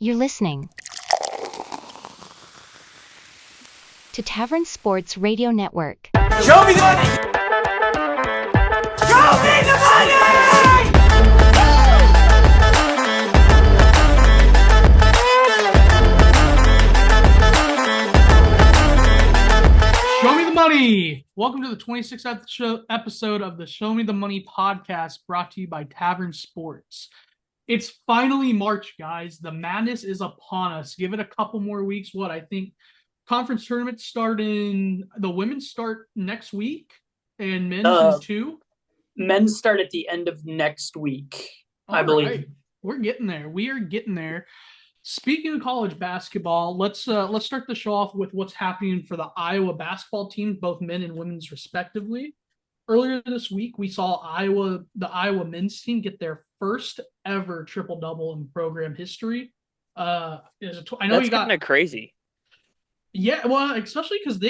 You're listening to Tavern Sports Radio Network. Show me the money! Show me the money! Show me the money! Welcome to the 26th episode of the Show Me the Money podcast, brought to you by Tavern Sports. It's finally March, guys. The madness is upon us. Give it a couple more weeks. I think conference tournaments start the women's start next week, and men's is too. Men's start at the end of next week, I believe. Right. We're getting there. We are getting there. Speaking of college basketball, let's start the show off with what's happening for the Iowa basketball team, both men and women's respectively. Earlier this week, we saw the Iowa men's team get their first ever triple-double in program history. I know that's kind of crazy. Yeah, well, especially because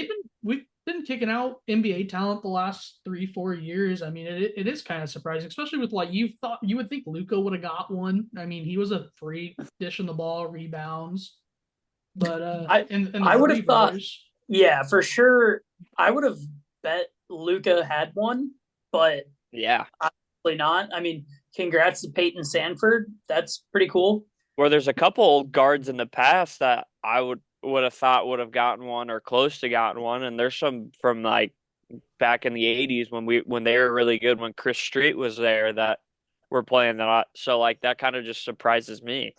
we've been kicking out NBA talent the last 3-4 years. I mean, it is kind of surprising, especially with you would think Luka would have got one. I mean, he was a freak dishing the ball, rebounds. But I would have thought, yeah, for sure, I would have bet Luka had one, but yeah, obviously not. I mean, congrats to Peyton Sanford. That's pretty cool. Well, there's a couple guards in the past that I would have thought would have gotten one or close to gotten one, and there's some from back in the 80s when they were really good, when Chris Street was there, that were playing a lot. So that kind of just surprises me.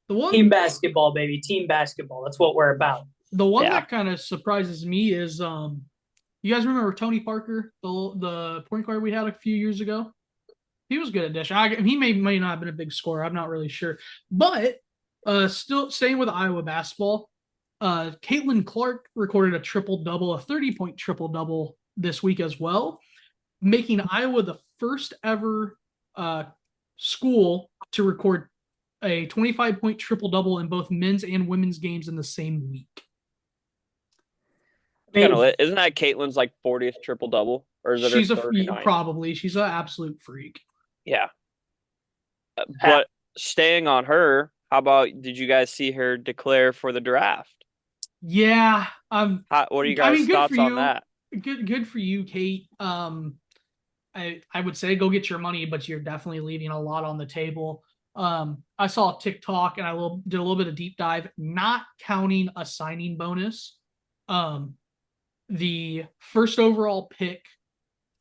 Team basketball, baby. Team basketball. That's what we're about. The one that kind of surprises me is you guys remember Tony Parker, the point guard we had a few years ago? He was good at dishing. He may not have been a big scorer. I'm not really sure. But still staying with Iowa basketball, Caitlin Clark recorded a triple-double, a 30-point triple-double this week as well, making Iowa the first ever school to record a 25-point triple-double in both men's and women's games in the same week. Isn't that Caitlin's 40th triple-double? Or is it she's probably. She's an absolute freak. Yeah. But staying on her, how about, did you guys see her declare for the draft? Yeah. What are you guys' thoughts on that? Good for you, Kate. I would say go get your money, but you're definitely leaving a lot on the table. I saw TikTok and I did a little bit of deep dive, not counting a signing bonus. The first overall pick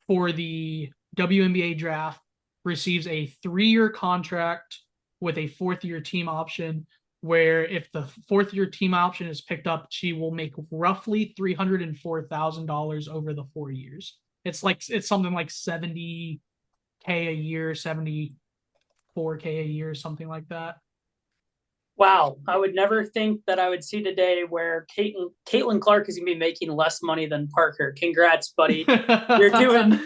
for the WNBA draft receives a 3-year contract with a 4th-year team option, where if the 4th-year team option is picked up, she will make roughly $304,000 over the 4 years. It's something like $70K a year, $74K a year, something like that. Wow, I would never think that I would see today where Caitlin Clark is going to be making less money than Parker. Congrats, buddy. You're doing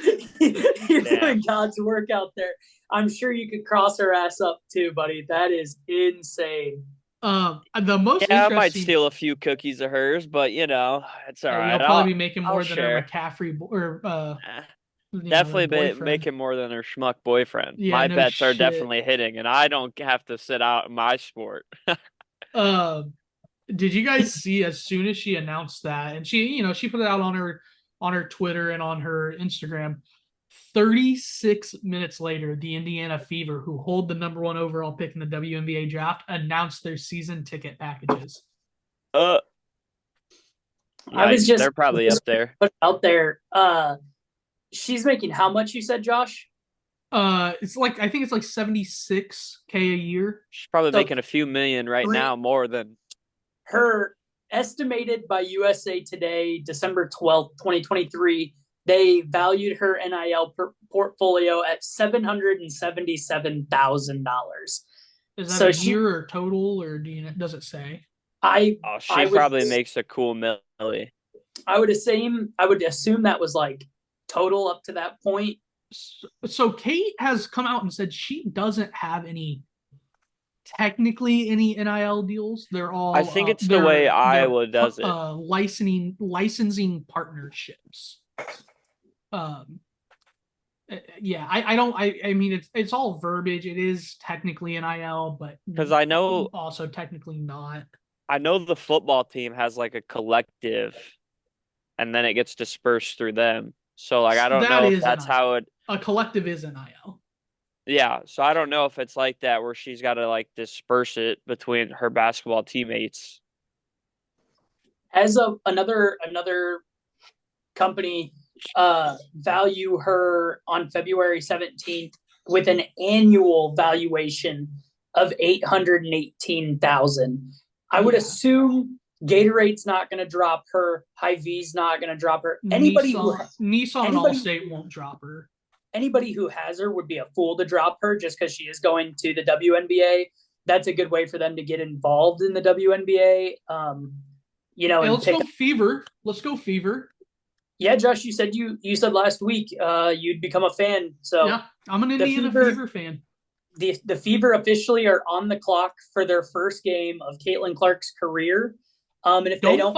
God's work out there. I'm sure you could cross her ass up too, buddy. That is insane. The most I might steal a few cookies of hers, but it's all right. You'll probably be making more than her McCaffrey or definitely making more than her schmuck boyfriend. Yeah, my bets are definitely hitting, and I don't have to sit out in my sport. Did you guys see, as soon as she announced that, and she put it out on her Twitter and on her Instagram, 36 minutes later, the Indiana Fever, who hold the number 1 overall pick in the WNBA draft, announced their season ticket packages. I was they're probably up there. Put out there. She's making how much, you said, Josh? I think it's $76K a year. She's probably making a few million right now, more than her estimated by USA Today, December 12th, 2023. They valued her NIL portfolio at $777,000. Is that a year or total, or does it say? She probably makes a cool milli. I would assume that was total up to that point. So Kate has come out and said she doesn't have any NIL deals. They're all, I think it's the way Iowa does it. Licensing partnerships. Yeah, I don't. I mean, it's all verbiage. It is technically NIL, but Because I know also technically not. the football team has like a collective, and then it gets dispersed through them. So like I don't That know if is that's NIL. how it. A collective is NIL. Yeah, so I don't know if it's like that where she's got to like disperse it between her basketball teammates. As another company value her on February 17th with an annual valuation of 818,000. I would assume Gatorade's not going to drop her. Hy-Vee's not going to drop her. Nissan and Allstate won't drop her. Anybody who has her would be a fool to drop her just because she is going to the WNBA. That's a good way for them to get involved in the WNBA. Hey, let's go Fever. Let's go Fever. Yeah, Josh, you said last week you'd become a fan. So yeah, I'm an Indiana Fever fan. The Fever officially are on the clock for their first game of Caitlin Clark's career. And if they don't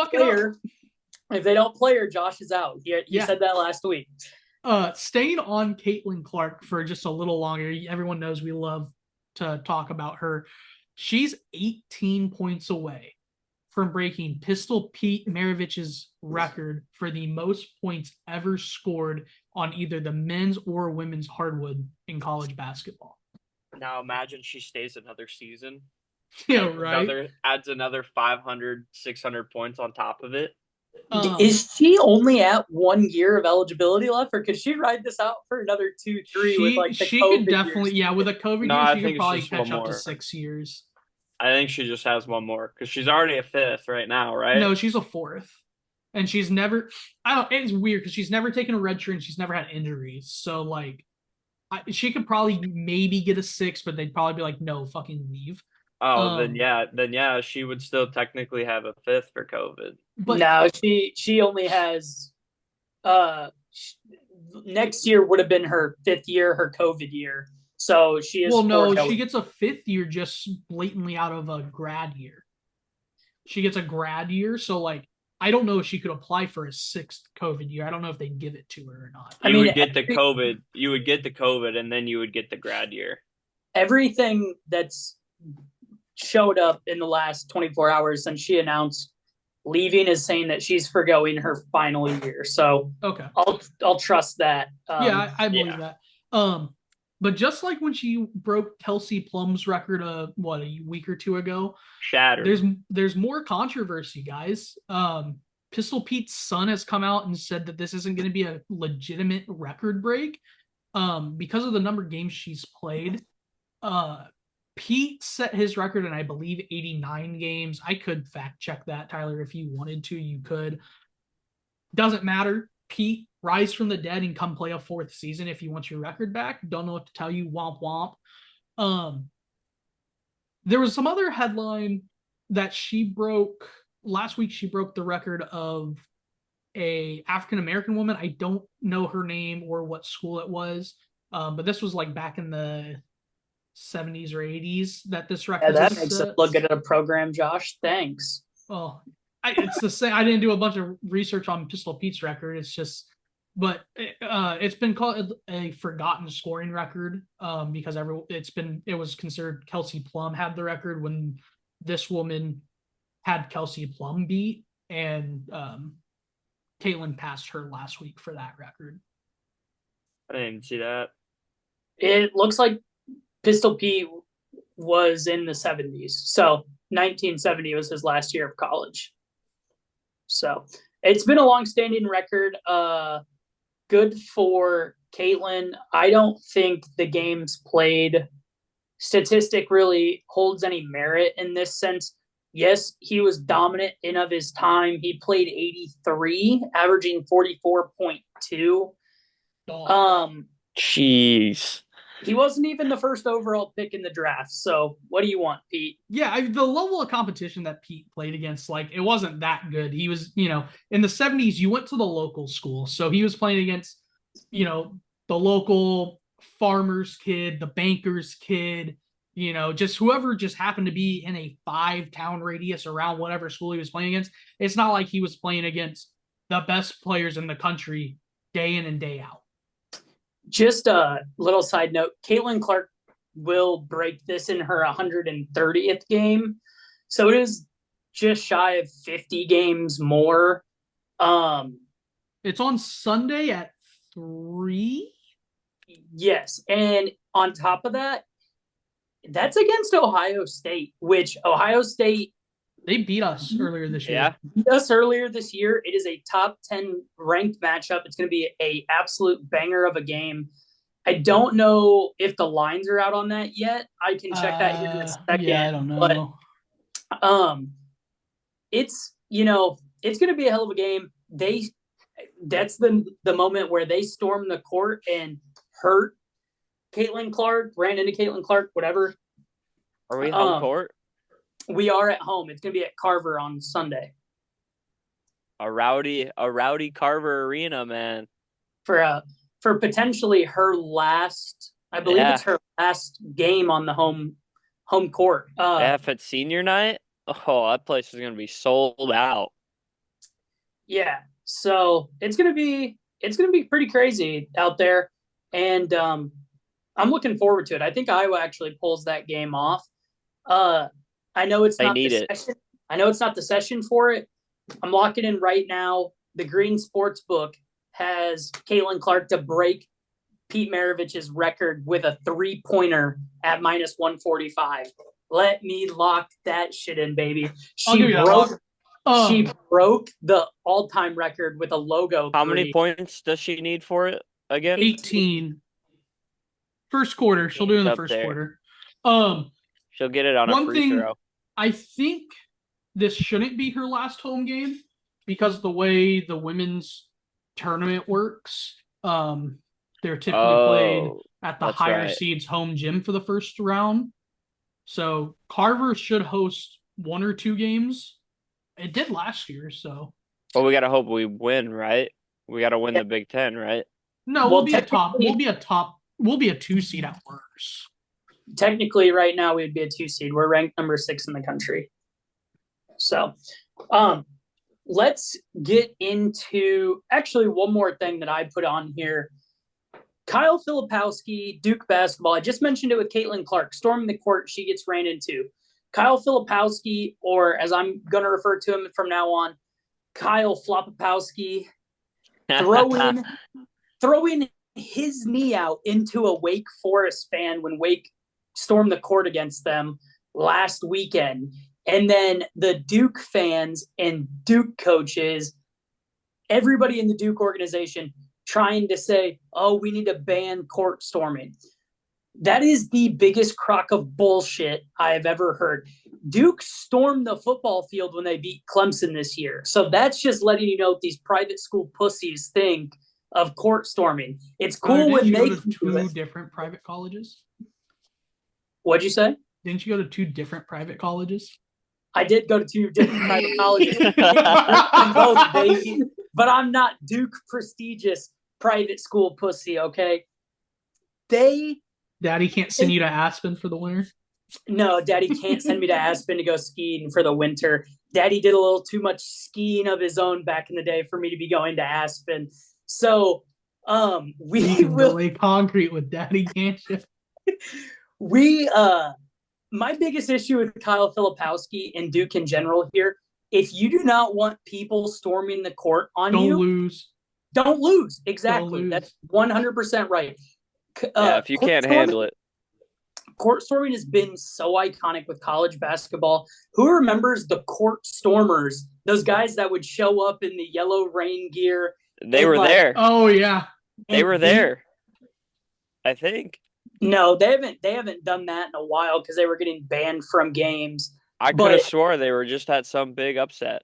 play her, Josh is out. He said that last week. Staying on Caitlin Clark for just a little longer. Everyone knows we love to talk about her. She's 18 points away from breaking Pistol Pete Maravich's record for the most points ever scored on either the men's or women's hardwood in college basketball. Now imagine she stays another season. Yeah, right. Adds another 500, 600 points on top of it. Is she only at 1 year of eligibility left, or could she ride this out for another 2, 3 with like the she COVID could definitely years? with a COVID year, she could probably catch up to 6 years. I think she just has one more because she's already a 5th right now, right? No, she's a 4th. And she's never it's weird because she's never taken a red shirt and she's never had injuries. So like she could probably maybe get a 6, but they'd probably be like, no, fucking leave. Oh, then yeah, she would still technically have a 5th for COVID. But no, she only has next year would have been her 5th year, her COVID year. So she is. Well, no, she gets a 5th year just blatantly out of a grad year. She gets a grad year, so like I don't know if she could apply for a 6th COVID year. I don't know if they'd give it to her or not. You would get the COVID, and then you would get the grad year. Everything that's showed up in the last 24 hours since she announced leaving is saying that she's forgoing her final year. So okay, I'll trust that. I believe that. But just like when she broke Kelsey Plum's record a week or 2 ago, shattered. There's more controversy, guys. Pistol Pete's son has come out and said that this isn't going to be a legitimate record break because of the number of games she's played. Pete set his record in, I believe, 89 games. I could fact check that, Tyler, if you wanted to. You could. Doesn't matter. Pete, rise from the dead and come play a 4th season if you want your record back. Don't know what to tell you. Womp womp. There was some other headline that she broke last week. She broke the record of a African American woman. I don't know her name or what school it was, but this was like back in the 70s or 80s that this record. Yeah, that makes it look good at a program, Josh. Thanks. Well, it's the same. I didn't do a bunch of research on Pistol Pete's record. It's just, but it's been called a forgotten scoring record because it was considered Kelsey Plum had the record when this woman had Kelsey Plum beat, and Caitlin passed her last week for that record. I didn't even see that. It looks like Pistol Pete was in the 70s. So 1970 was his last year of college. So it's been a long-standing record. Good for Caitlin. I don't think the games played statistic really holds any merit in this sense. Yes, he was dominant in of his time. He played 83, averaging 44.2. Jeez. He wasn't even the first overall pick in the draft. So what do you want, Pete? Yeah, the level of competition that Pete played against, like, it wasn't that good. He was, in the 70s, you went to the local school. So he was playing against, the local farmer's kid, the banker's kid, just whoever just happened to be in a 5-town radius around whatever school he was playing against. It's not like he was playing against the best players in the country day in and day out. Just a little side note: Caitlin Clark will break this in her 130th game, so it is just shy of 50 games more. It's on Sunday at 3. Yes, and on top of that, that's against Ohio State, which Ohio State They beat us earlier this year. Yeah. beat us earlier this year. It is a top 10 ranked matchup. It's going to be a absolute banger of a game. I don't know if the lines are out on that yet. I can check that here in a second. Yeah, I don't know. But it's it's going to be a hell of a game. That's the moment where they storm the court and hurt Caitlin Clark, ran into Caitlin Clark, whatever. Are we home court? We are at home. It's going to be at Carver on Sunday A rowdy Carver Arena, man. for potentially her last. I believe it's her last game on the home court. Yeah, if it's senior night, oh, that place is gonna be sold out. Yeah, so it's gonna be pretty crazy out there, and I'm looking forward to it. I think Iowa actually pulls that game off. I know it's not the session. I know it's not the session for it. I'm locking in right now. The Green Sportsbook has Caitlin Clark to break Pete Maravich's record with a 3-pointer at minus 145. Let me lock that shit in, baby. She broke the all-time record with a logo. How many points does she need for it again? 18. First quarter. She'll do it in the first quarter. She'll get it on a free throw. I think this shouldn't be her last home game because the way the women's tournament works, they're typically played at the higher seeds home gym for the first round. So Carver should host 1 or 2 games. It did last year, so. Well, we gotta hope we win, right? We gotta win the Big Ten, right? No, we'll be a 2 seed at worst. Technically, right now we'd be a 2 seed. We're ranked number 6 in the country. So, let's get into actually one more thing that I put on here. Kyle Filipowski, Duke basketball. I just mentioned it with Caitlin Clark. Storming the court, she gets ran into. Kyle Filipowski, or as I'm going to refer to him from now on, Kyle Flopopowski, throwing his knee out into a Wake Forest fan when Wake stormed the court against them last weekend. And then the Duke fans and Duke coaches, everybody in the Duke organization trying to say, oh, we need to ban court storming. That is the biggest crock of bullshit I have ever heard. Duke stormed the football field when they beat Clemson this year. So that's just letting you know what these private school pussies think of court storming. It's cool when they go to 2 different private colleges. What'd you say? Didn't you go to 2 different private colleges? I did go to 2 different private colleges. Both, baby. But I'm not Duke prestigious private school pussy, okay? Daddy can't send you to Aspen for the winter? No, Daddy can't send me to Aspen to go skiing for the winter. Daddy did a little too much skiing of his own back in the day for me to be going to Aspen. So, we will lay concrete with Daddy, can't you? My biggest issue with Kyle Filipowski and Duke in general here, if you do not want people storming the court on Don't lose. Don't lose. Exactly. Don't lose. That's 100% right. If you can't handle it. Court storming has been so iconic with college basketball. Who remembers the court stormers? Those guys that would show up in the yellow rain gear. They were there. Oh, yeah. They were there. I think. No, they haven't done that in a while because they were getting banned from games. I could have swore they were just at some big upset.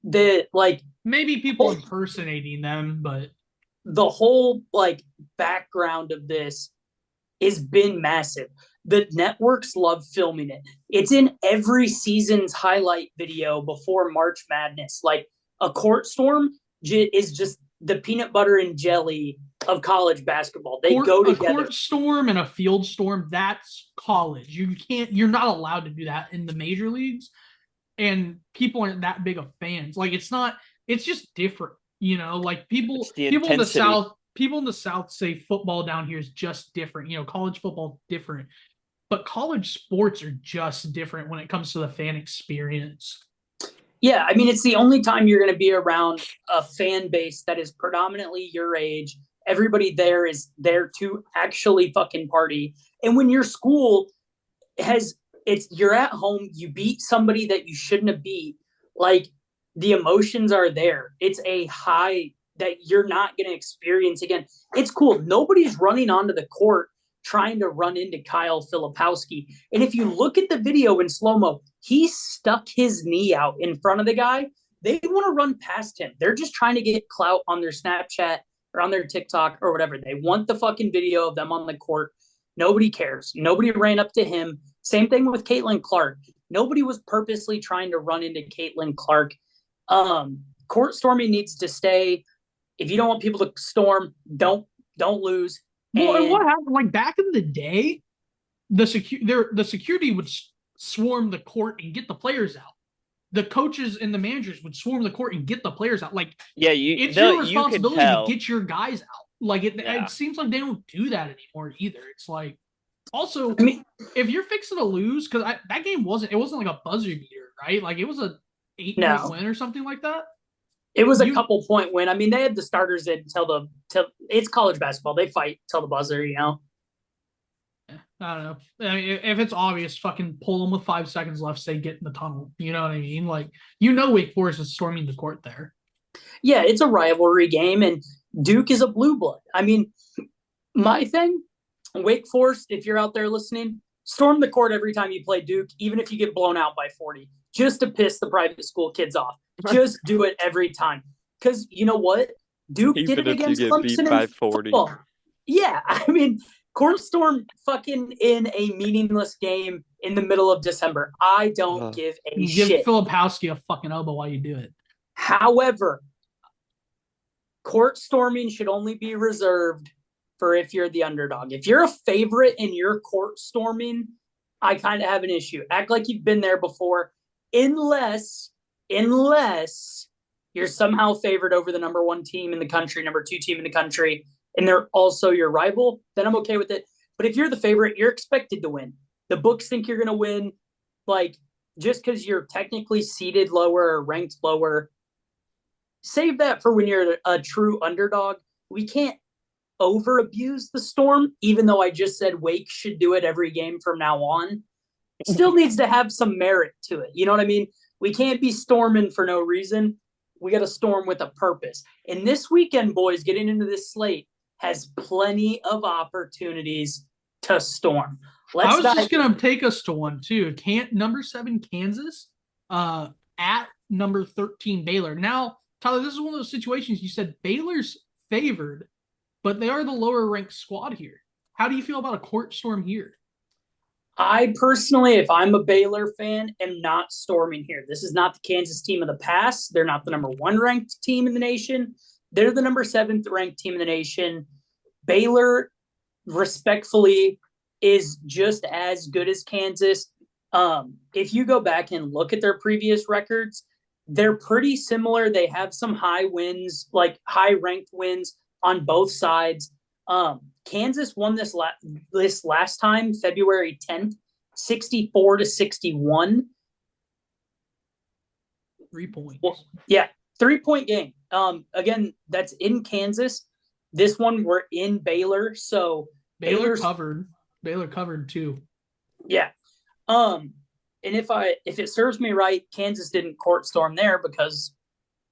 Maybe people impersonating them, but the whole background of this has been massive. The networks love filming it. It's in every season's highlight video before March Madness. Like, a court storm is just the peanut butter and jelly of college basketball. They go together. A court storm and a field storm, that's college. You're not allowed to do that in the major leagues. And people aren't that big of fans. It's just different, like people in the South, people in the South say football down here is just different. College football different, but college sports are just different when it comes to the fan experience. Yeah, I mean, it's the only time you're going to be around a fan base that is predominantly your age. Everybody there is there to actually fucking party. And when your school you're at home, you beat somebody that you shouldn't have beat, like, the emotions are there. It's a high that you're not going to experience again. It's cool. Nobody's running onto the court trying to run into Kyle Filipowski. And if you look at the video in slow-mo, he stuck his knee out in front of the guy. They want to run past him. They're just trying to get clout on their Snapchat or on their TikTok or whatever. They want the fucking video of them on the court. Nobody cares. Nobody ran up to him. Same thing with Caitlin Clark. Nobody was purposely trying to run into Caitlin Clark. Court storming needs to stay. If you don't want people to storm, don't lose. Well, and what happened? Like, back in the day, the security would swarm the court and get the players out. The coaches and the managers would swarm the court and get the players out. Like, it's your responsibility to get your guys out. Like, it seems like they don't do that anymore either. It's like, also, I mean, if you're fixing to lose, because that game wasn't like a buzzer beater, right? Like, it was a 8-point win or something like that. It was a couple point win. I mean, they had the starters in till it's college basketball. They fight till the buzzer, I don't know. I mean, if it's obvious, fucking pull them with 5 seconds left, say get in the tunnel. You know what I mean? Like, Wake Forest is storming the court there. Yeah, it's a rivalry game, and Duke is a blue blood. I mean, my thing, Wake Forest, if you're out there listening, storm the court every time you play Duke, even if you get blown out by 40, just to piss the private school kids off. Just do it every time. Because you know what? Duke did it against Clemson by 40. Football. Yeah, I mean, court storm fucking in a meaningless game in the middle of December. I don't give a shit. Give Filipowski a fucking elbow while you do it. However, court storming should only be reserved for if you're the underdog. If you're a favorite and you're court storming, I kind of have an issue. Act like you've been there before, unless you're somehow favored over the number 1 team in the country, number 2 team in the country, and they're also your rival, then I'm okay with it. But if you're the favorite, you're expected to win. The books think you're going to win. Like, just because you're technically seated lower or ranked lower, save that for when you're a true underdog. We can't over abuse the storm, even though I just said Wake should do it every game from now on. It still needs to have some merit to it. You know what I mean? We can't be storming for no reason. We got to storm with a purpose. And this weekend, boys, getting into this slate has plenty of opportunities to storm. I was just going to take us to one, too. Number 7, Kansas, at number 13, Baylor. Now, Tyler, this is one of those situations you said Baylor's favored, but they are the lower-ranked squad here. How do you feel about a court storm here? I personally, if I'm a Baylor fan, am not storming here. This is not the Kansas team of the past. They're not the number 1 ranked team in the nation. They're the number 7th ranked team in the nation. Baylor, respectfully, is just as good as Kansas. If you go back and look at their previous records, they're pretty similar. They have some high wins, like high-ranked wins on both sides. Kansas won this last time, February 10th, 64-61. 3 points. Well, yeah, 3-point game. Again, that's in Kansas. This one we're in Baylor, so Baylor covered. Baylor covered too. Yeah. And if it serves me right, Kansas didn't court storm there because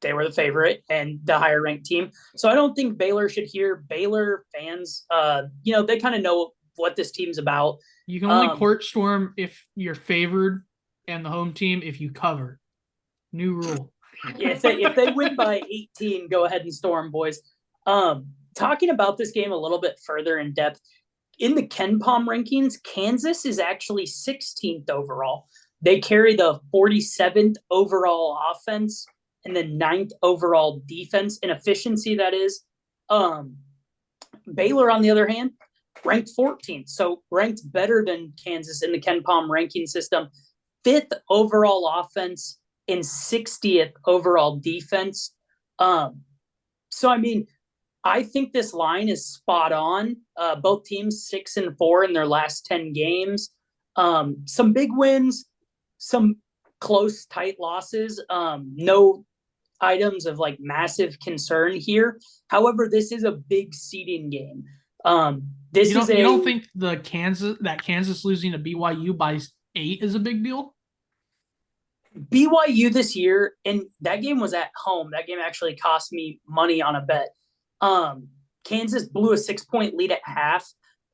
they were the favorite and the higher ranked team. So I don't think Baylor should hear. Baylor fans, they kind of know what this team's about. You can only court storm if you're favored and the home team if you cover. New rule. Yeah, if they win by 18, go ahead and storm, boys. Talking about this game a little bit further in depth, in the KenPom rankings, Kansas is actually 16th overall. They carry the 47th overall offense and the 9th overall defense in efficiency, that is. Baylor, on the other hand, ranked 14th, so ranked better than Kansas in the KenPom ranking system. 5th overall offense and 60th overall defense. So, I mean, I think this line is spot on. Both teams 6-4 in their last 10 games. Some big wins, some close, tight losses. No items of like massive concern here. However, this is a big seeding game. You don't think Kansas losing to BYU by 8 is a big deal? BYU this year, and that game was at home. That game actually cost me money on a bet. Kansas blew a 6-point lead at half.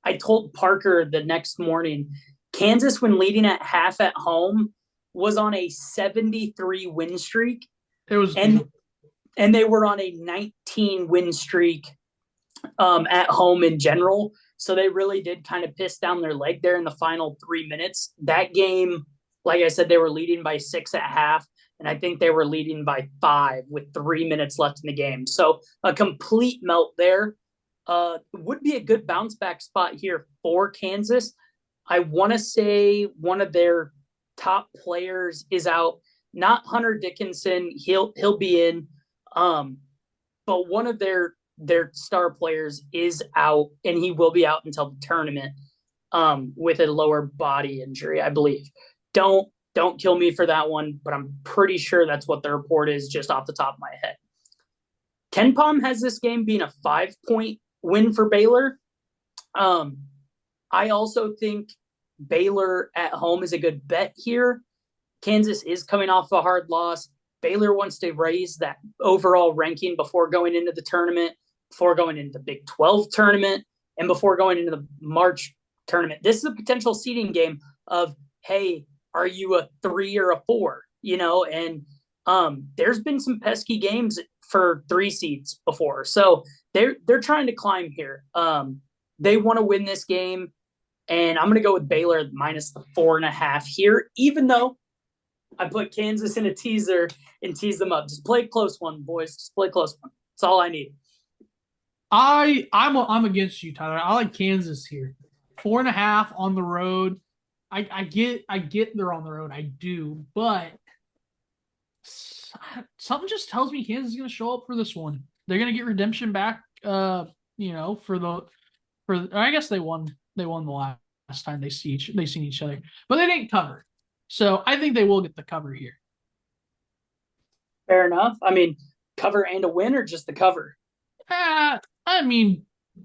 I told Parker the next morning, Kansas, when leading at half at home, was on a 73 win streak. It was, and they were on a 19 win streak at home in general. So they really did kind of piss down their leg there in the final 3 minutes. That game, like I said, they were leading by 6 at half, and I think they were leading by 5 with 3 minutes left in the game. So a complete melt there. Would be a good bounce back spot here for Kansas. I want to say one of their top players is out. Not Hunter Dickinson. He'll be in. But one of their star players is out, and he will be out until the tournament with a lower body injury, I believe. Don't kill me for that one, but I'm pretty sure that's what the report is just off the top of my head. KenPom has this game being a 5-point win for Baylor. I also think Baylor at home is a good bet here. Kansas is coming off a hard loss. Baylor wants to raise that overall ranking before going into the tournament, before going into the Big 12 tournament, and before going into the March tournament. This is a potential seeding game of, hey, are you a 3 or a 4? And there's been some pesky games for 3 seeds before. So they're trying to climb here. They want to win this game, and I'm going to go with Baylor minus the 4.5 here, even though I put Kansas in a teaser and tease them up. Just play a close one, boys. Just play a close one. That's all I need. I'm against you, Tyler. I like Kansas here. 4.5 on the road. I get they're on the road. I do, but something just tells me Kansas is going to show up for this one. They're going to get redemption back. I guess they won the last time they seen each other, but they didn't cover. So I think they will get the cover here. Fair enough. I mean, cover and a win, or just the cover? I mean,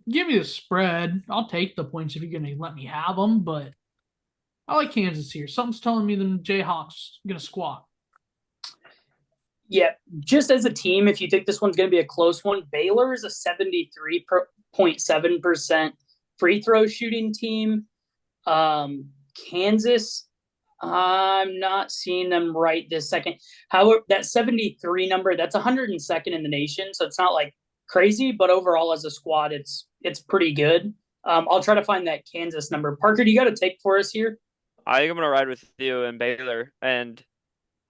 give me the spread. I'll take the points if you're going to let me have them, but I like Kansas here. Something's telling me the Jayhawks going to squat. Yeah, just as a team, if you think this one's going to be a close one, Baylor is a 73.7% free throw shooting team. Kansas, I'm not seeing them right this second. However, that 73 number, that's 102nd in the nation, so it's not like crazy, but overall as a squad, it's pretty good. I'll try to find that Kansas number. Parker, do you got a take for us here? I think I'm going to ride with you and Baylor, and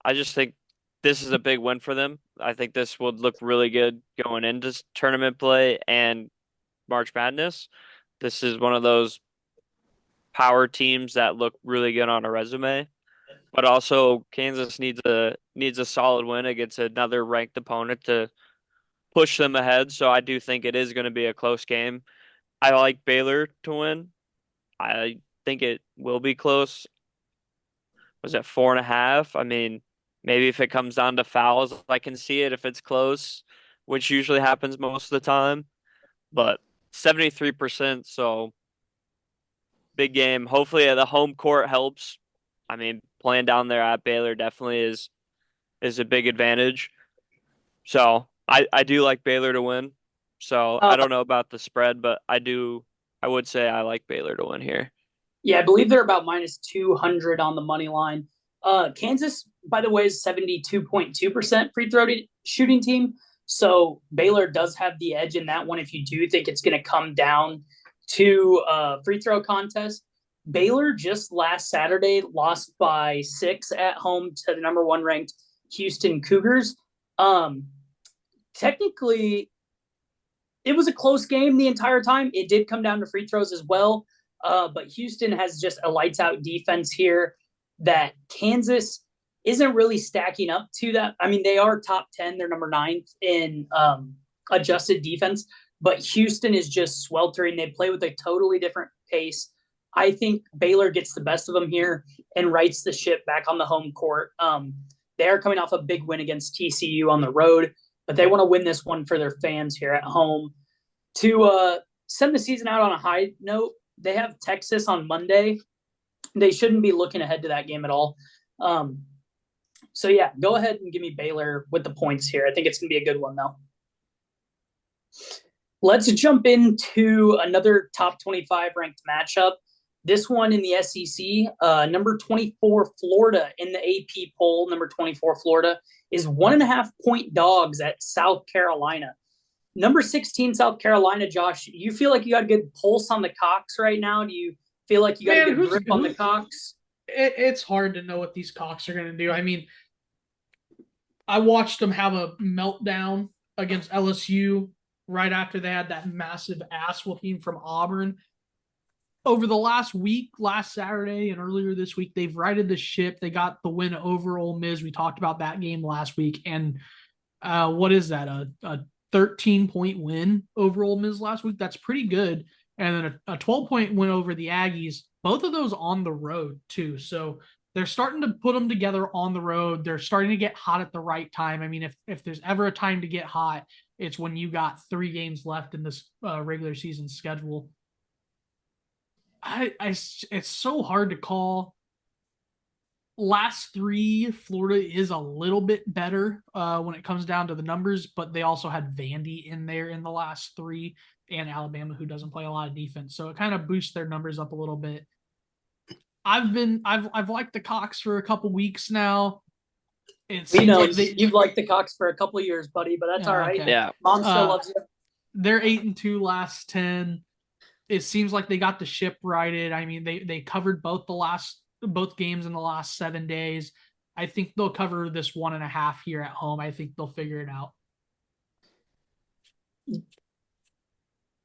I just think this is a big win for them. I think this would look really good going into tournament play and March Madness. This is one of those power teams that look really good on a resume, but also Kansas needs a solid win against another ranked opponent to push them ahead. So I do think it is going to be a close game. I like Baylor to win. I think it will be close. Was it 4.5? I mean, maybe if it comes down to fouls, I can see it if it's close, which usually happens most of the time. But 73%, so big game. Hopefully the home court helps. I mean, playing down there at Baylor definitely is a big advantage. So I do like Baylor to win. So I don't know about the spread, but I would say I like Baylor to win here. Yeah, I believe they're about minus 200 on the money line. Kansas, by the way, is 72.2% free throw shooting team. So Baylor does have the edge in that one if you do think it's going to come down to free throw contest. Baylor just last Saturday lost by 6 at home to the number 1 ranked Houston Cougars. Technically, it was a close game the entire time. It did come down to free throws as well. But Houston has just a lights out defense here that Kansas isn't really stacking up to that. I mean, they are top 10. They're number 9 in adjusted defense, but Houston is just sweltering. They play with a totally different pace. I think Baylor gets the best of them here and rights the ship back on the home court. They are coming off a big win against TCU on the road, but they want to win this one for their fans here at home. To send the season out on a high note, they have Texas on Monday. They shouldn't be looking ahead to that game at all. So, yeah, go ahead and give me Baylor with the points here. I think it's going to be a good one, though. Let's jump into another top 25 ranked matchup. This one in the SEC, number 24 Florida in the AP poll, number 24 Florida, is 1.5-point dogs at South Carolina. Number 16 South Carolina, Josh, you feel like you got a good pulse on the Cox right now? Do you feel like you got a good grip on the Cox? It's hard to know what these Cox are going to do. I mean, I watched them have a meltdown against LSU right after they had that massive ass whooping from Auburn. Over the last week, last Saturday and earlier this week, they've righted the ship. They got the win over Ole Miss. We talked about that game last week. And what is that? A 13-point win over Ole Miss last week? That's pretty good. And then a 12-point win over the Aggies. Both of those on the road, too. So they're starting to put them together on the road. They're starting to get hot at the right time. I mean, if there's ever a time to get hot, it's when you got 3 games left in this regular season schedule. It's so hard to call. Last 3, Florida is a little bit better when it comes down to the numbers, but they also had Vandy in there in the last 3 and Alabama, who doesn't play a lot of defense. So it kind of boosts their numbers up a little bit. I've liked the Cox for a couple weeks now. We know you've liked the Cox for a couple of years, buddy, but that's all right. Okay. Yeah. Mom still loves you. They're 8-2 last 10. It seems like they got the ship righted. I mean, they covered both games in the last 7 days. I think they'll cover this 1.5 here at home. I think they'll figure it out.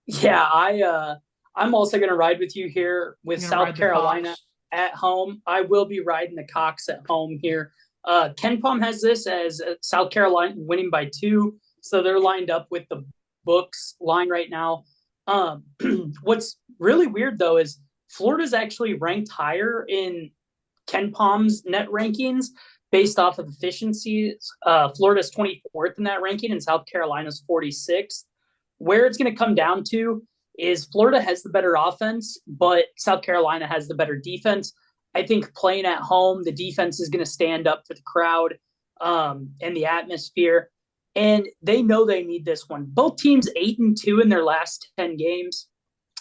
Yeah, I'm also going to ride with you here with South Carolina at home. I will be riding the Cox at home here. KenPom has this as South Carolina winning by 2, so they're lined up with the books line right now. What's really weird, though, is Florida's actually ranked higher in KenPom's net rankings based off of efficiencies. Florida's 24th in that ranking, and South Carolina's 46th. Where it's going to come down to is Florida has the better offense, but South Carolina has the better defense. I think playing at home, the defense is going to stand up for the crowd and the atmosphere. And they know they need this one. Both teams 8-2 in their last 10 games.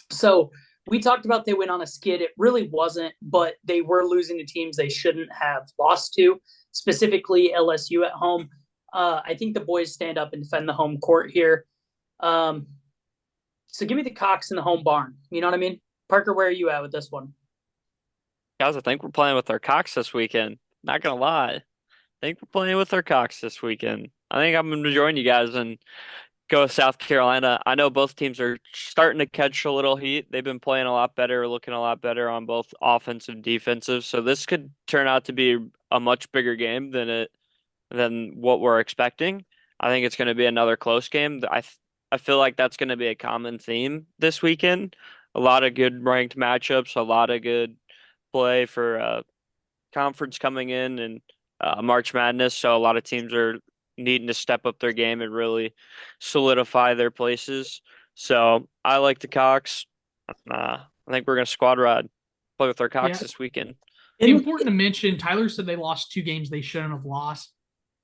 So we talked about they went on a skid. It really wasn't, but they were losing to teams they shouldn't have lost to, specifically LSU at home. I think the boys stand up and defend the home court here. So give me the Cox in the home barn. You know what I mean? Parker, where are you at with this one? Guys, I think we're playing with our Cox this weekend. Not going to lie. I think we're playing with our Cox this weekend. I think I'm going to join you guys and go with South Carolina. I know both teams are starting to catch a little heat. They've been playing a lot better, looking a lot better on both offensive and defensive. So this could turn out to be a much bigger game than what we're expecting. I think it's going to be another close game. I feel like that's going to be a common theme this weekend. A lot of good ranked matchups, a lot of good play for conference coming in and March Madness. So a lot of teams are needing to step up their game and really solidify their places. So I like the Cox. I think we're going to squad ride, play with our Cox this weekend. Important to mention, Tyler said they lost 2 games they shouldn't have lost.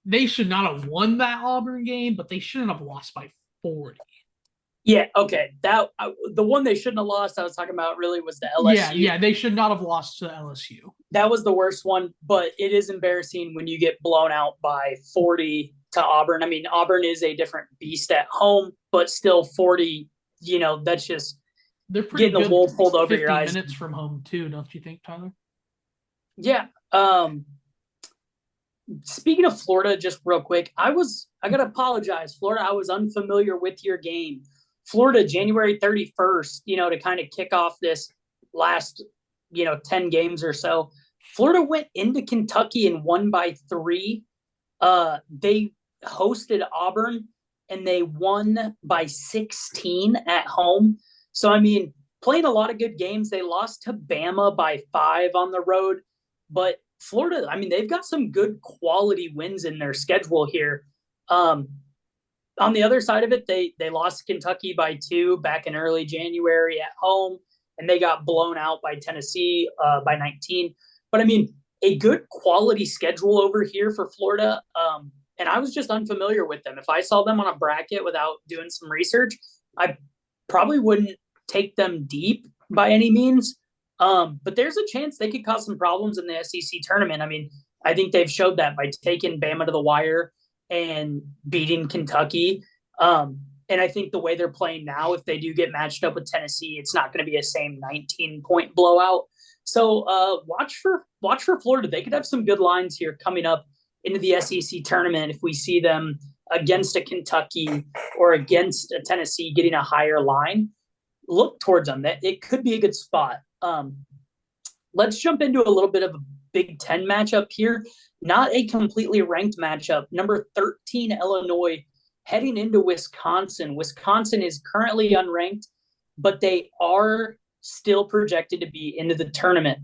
They should not have won that Auburn game, but they shouldn't have lost by 40. Yeah, okay. That the one they shouldn't have lost I was talking about really was the LSU. Yeah, they should not have lost to LSU. That was the worst one, but it is embarrassing when you get blown out by 40 to Auburn. I mean, Auburn is a different beast at home, but still 40, that's just they're pretty getting the wool pulled over your eyes. 50 minutes from home too, don't you think, Tyler? Yeah. Speaking of Florida, just real quick, I gotta apologize, Florida. I was unfamiliar with your game. Florida, January 31st, to kind of kick off this last, 10 games or so. Florida went into Kentucky and won by 3. They hosted Auburn and they won by 16 at home. So, I mean, playing a lot of good games. They lost to Bama by 5 on the road. But Florida, I mean, they've got some good quality wins in their schedule here. On the other side of it, they lost Kentucky by 2 back in early January at home, and they got blown out by Tennessee by 19. But, I mean, a good quality schedule over here for Florida. And I was just unfamiliar with them. If I saw them on a bracket without doing some research, I probably wouldn't take them deep by any means. But there's a chance they could cause some problems in the SEC tournament. I mean, I think they've showed that by taking Bama to the wire and beating Kentucky. And I think the way they're playing now, if they do get matched up with Tennessee, it's not going to be a same 19-point blowout. So watch for Florida. They could have some good lines here coming up into the SEC tournament if we see them against a Kentucky or against a Tennessee getting a higher line. Look towards them. It could be a good spot. Let's jump into a little bit of a Big Ten matchup here. Not a completely ranked matchup. Number 13, Illinois, heading into Wisconsin. Wisconsin is currently unranked, but they are still projected to be into the tournament.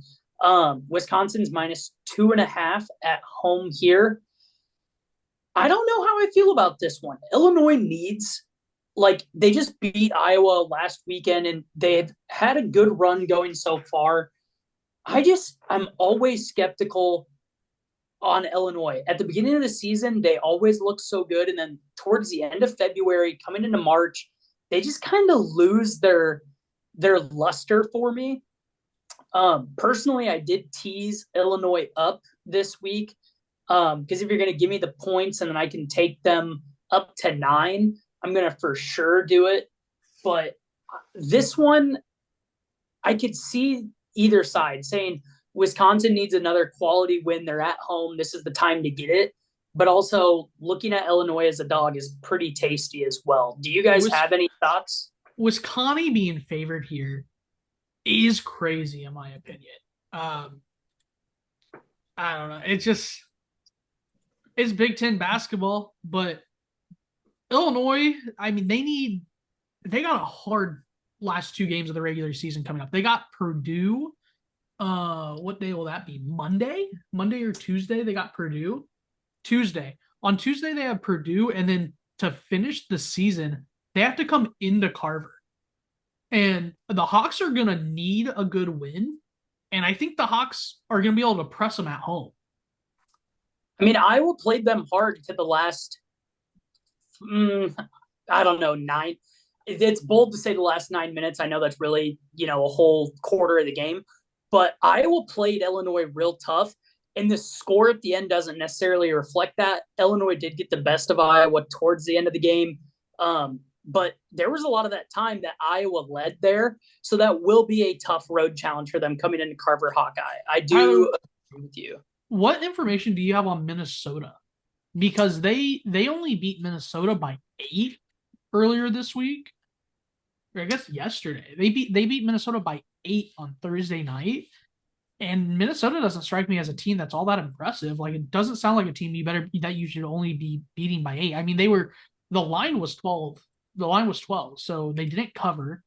Wisconsin's -2.5 at home here. I don't know how I feel about this one. Illinois needs, they just beat Iowa last weekend, and they've had a good run going so far. I'm always skeptical on Illinois. At the beginning of the season, they always look so good, and then towards the end of February, coming into March, they just kind of lose their luster for me. Personally, I did tease Illinois up this week because if you're going to give me the points and then I can take them up to 9, I'm going to for sure do it. But this one, I could see either side saying Wisconsin needs another quality win. They're at home. This is the time to get it. But also looking at Illinois as a dog is pretty tasty as well. Do you guys have any thoughts? Wisconsin being favored here is crazy in my opinion. I don't know. It's Big Ten basketball, but Illinois, I mean, they got a hard last 2 games of the regular season coming up. They got Purdue. What day will that be? Monday or Tuesday? They got Purdue. Tuesday. On Tuesday, they have Purdue, and then to finish the season, they have to come into Carver. And the Hawks are going to need a good win. And I think the Hawks are going to be able to press them at home. I mean, Iowa played them hard to the last, 9. It's bold to say the last 9 minutes. I know that's really, a whole quarter of the game. But Iowa played Illinois real tough. And the score at the end doesn't necessarily reflect that. Illinois did get the best of Iowa towards the end of the game. But there was a lot of that time that Iowa led there. So that will be a tough road challenge for them coming into Carver Hawkeye. I do agree with you. What information do you have on Minnesota? Because they only beat Minnesota by 8 earlier this week. Or I guess yesterday. They beat Minnesota by 8 on Thursday night. And Minnesota doesn't strike me as a team that's all that impressive. It doesn't sound like a team that you should only be beating by 8. I mean, the line was 12. The line was 12, so they didn't cover.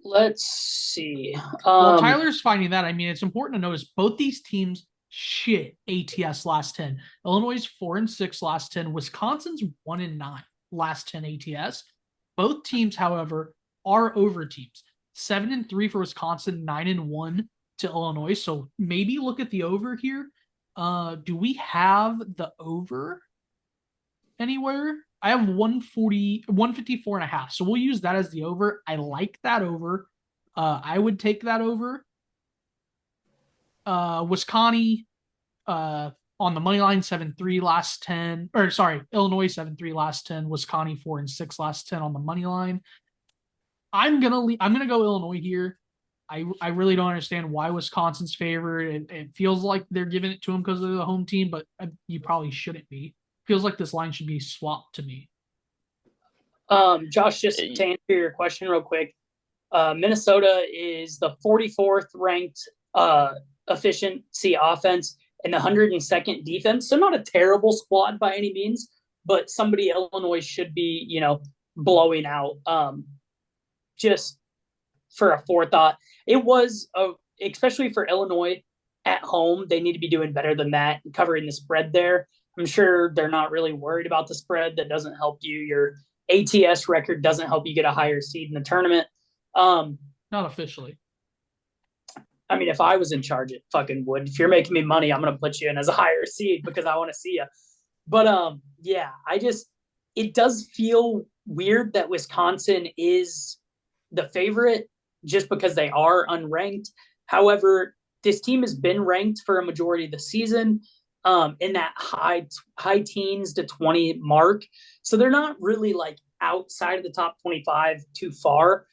Let's see. Well, Tyler's finding that. I mean, it's important to notice both these teams shit ATS last 10. Illinois is 4-6 last 10. Wisconsin's 1-9 last 10 ATS. Both teams, however, are over teams. 7-3 for Wisconsin, 9-1 to Illinois. So maybe look at the over here. Do we have the over anywhere? I have 154.5. So we'll use that as the over. I like that over. I would take that over. Wisconsin on the money line 7-3 last 10. Or sorry, Illinois 7-3 last 10. Wisconsin 4-6 last 10 on the money line. I'm gonna go Illinois here. I really don't understand why Wisconsin's favored. It feels like they're giving it to them because they're the home team, but you probably shouldn't be. Feels like this line should be swapped to me. Josh, just to answer your question real quick, Minnesota is the 44th ranked efficiency offense and the 102nd defense. So not a terrible squad by any means, but somebody Illinois should be, blowing out. Just for a forethought, it was especially for Illinois at home, they need to be doing better than that and covering the spread there. I'm sure they're not really worried about the spread. That doesn't help you. Your ATS record doesn't help you get a higher seed in the tournament. Not officially. I mean, if I was in charge, it fucking would. If you're making me money, I'm going to put you in as a higher seed because I want to see you. But yeah, it does feel weird that Wisconsin is the favorite just because they are unranked. However, this team has been ranked for a majority of the season in that high teens to 20 mark. So they're not really like outside of the top 25 too far.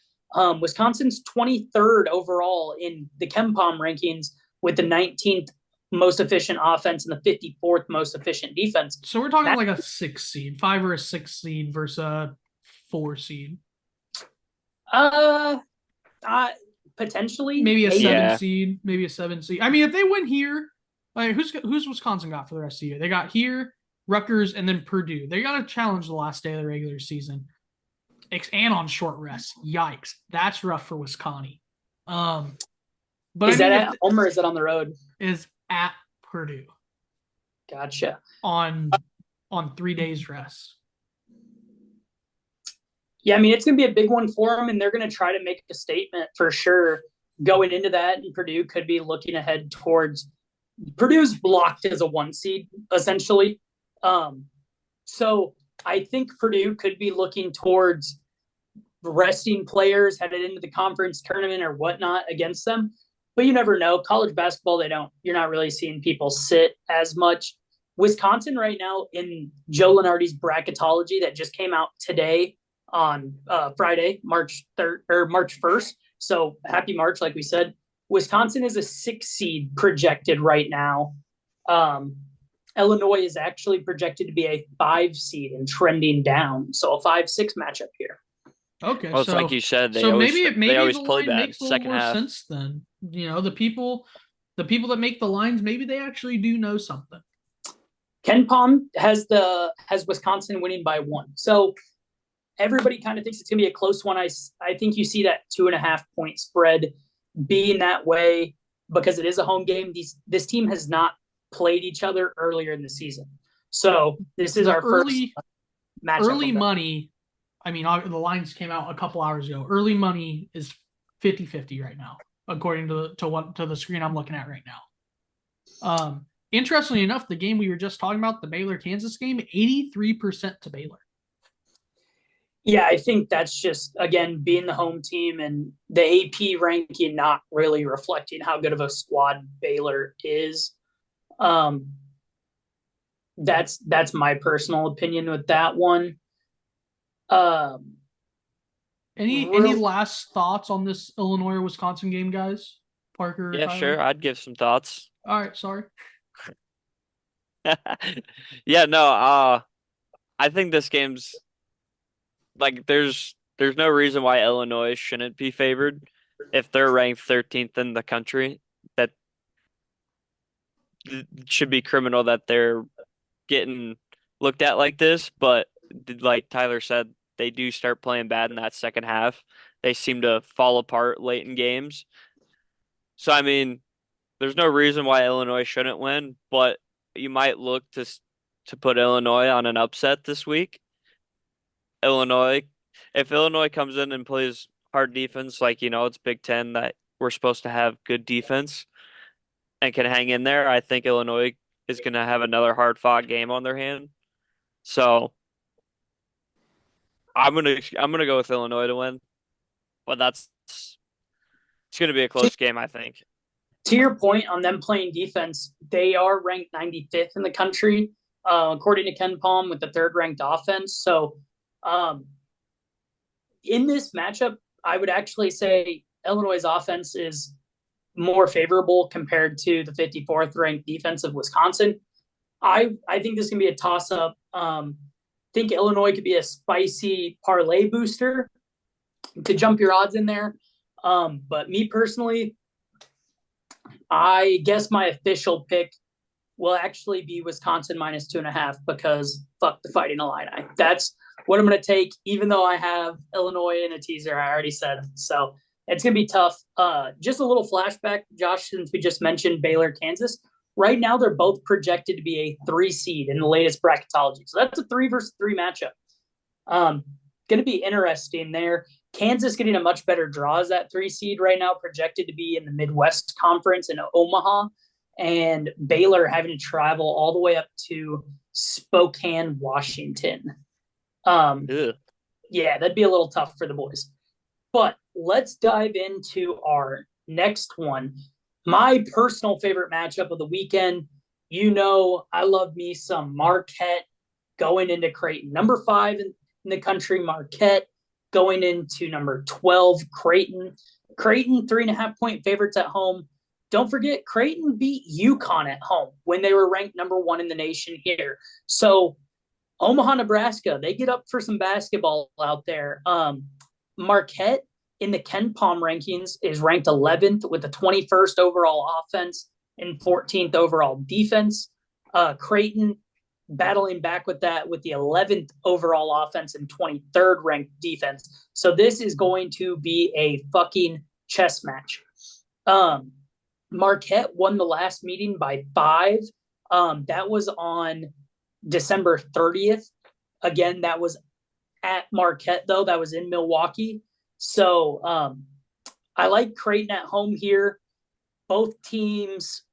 Wisconsin's 23rd overall in the KenPom rankings with the 19th most efficient offense and the 54th most efficient defense. So we're talking like a 6 seed, 5 or a 6 seed versus a 4 seed. Potentially. Maybe a 7 seed, maybe a 7 seed. I mean, if they win here, like who's Wisconsin got for the rest of the year? They got here, Rutgers, and then Purdue. They got to challenge the last day of the regular season. And on short rest. Yikes. That's rough for Wisconsin. But is that at home or is it on the road? Is at Purdue. Gotcha. On 3 days rest. Yeah, I mean, it's going to be a big one for them, and they're going to try to make a statement for sure going into that. And Purdue could be looking ahead towards – Purdue's blocked as a 1 seed, essentially. So I think Purdue could be looking towards resting players headed into the conference tournament or whatnot against them. But you never know. College basketball, you're not really seeing people sit as much. Wisconsin right now in Joe Lunardi's bracketology that just came out today on Friday, March 3rd or March 1st. So happy March, like we said. Wisconsin is a 6 seed projected right now. Illinois is actually projected to be a 5 seed and trending down. So a 5-6 matchup here. Okay. Well, it's like you said, they always the play bad makes a little second more half. sense then. The people that make the lines, maybe they actually do know something. KenPom has Wisconsin winning by 1. So everybody kind of thinks it's going to be a close one. I think you see that 2.5 point spread being that way because it is a home game. This team has not played each other earlier in the season. So this is our first matchup. Early money, I mean, the lines came out a couple hours ago. Early money is 50-50 right now, according to the screen I'm looking at right now. Interestingly enough, the game we were just talking about, the Baylor-Kansas game, 83% to Baylor. Yeah, I think that's just, again, being the home team and the AP ranking not really reflecting how good of a squad Baylor is. That's my personal opinion with that one. Any last thoughts on this Illinois-Wisconsin game, guys? Parker? Yeah, sure. I'd give some thoughts. All right, sorry. Yeah, no, I think this game's like there's no reason why Illinois shouldn't be favored if they're ranked 13th in the country. That it should be criminal that they're getting looked at like this, but like Tyler said, they do start playing bad in that second half. They seem to fall apart late in games. So I mean, there's no reason why Illinois shouldn't win, but you might look to put Illinois on an upset this week. If Illinois comes in and plays hard defense, like, it's Big Ten that we're supposed to have good defense and can hang in there, I think Illinois is going to have another hard-fought game on their hand. So I'm gonna go with Illinois to win, but it's going to be a close game, I think. To your point on them playing defense, they are ranked 95th in the country, according to KenPom, with the 3rd ranked offense. So in this matchup, I would actually say Illinois' offense is more favorable compared to the 54th ranked defense of Wisconsin. I think this can be a toss-up. I think Illinois could be a spicy parlay booster to jump your odds in there. But me personally, I guess my official pick will actually be Wisconsin -2.5 because fuck the Fighting Illini. That's what I'm going to take, even though I have Illinois in a teaser. I already said. So it's going to be tough. Just a little flashback, Josh, since we just mentioned Baylor, Kansas. Right now, they're both projected to be a 3 seed in the latest bracketology. So that's a 3 versus 3 matchup. Going to be interesting there. Kansas getting a much better draw as that 3 seed right now, projected to be in the Midwest Conference in Omaha, and Baylor having to travel all the way up to Spokane, Washington. Yeah, that'd be a little tough for the boys. But let's dive into our next one. My personal favorite matchup of the weekend. You know, I love me some Marquette going into Creighton. Number 5 in the country, Marquette, going into number 12, Creighton. Creighton, 3.5-point favorites at home. Don't forget, Creighton beat UConn at home when they were ranked number 1 in the nation here. So Omaha, Nebraska, they get up for some basketball out there. Marquette in the KenPom rankings is ranked 11th with the 21st overall offense and 14th overall defense. Creighton battling back with that with the 11th overall offense and 23rd ranked defense. So this is going to be a fucking chess match. Marquette won the last meeting by 5. That was on December 30th. Again, that was at Marquette, though. That was in Milwaukee. So I like Creighton at home here. Both teams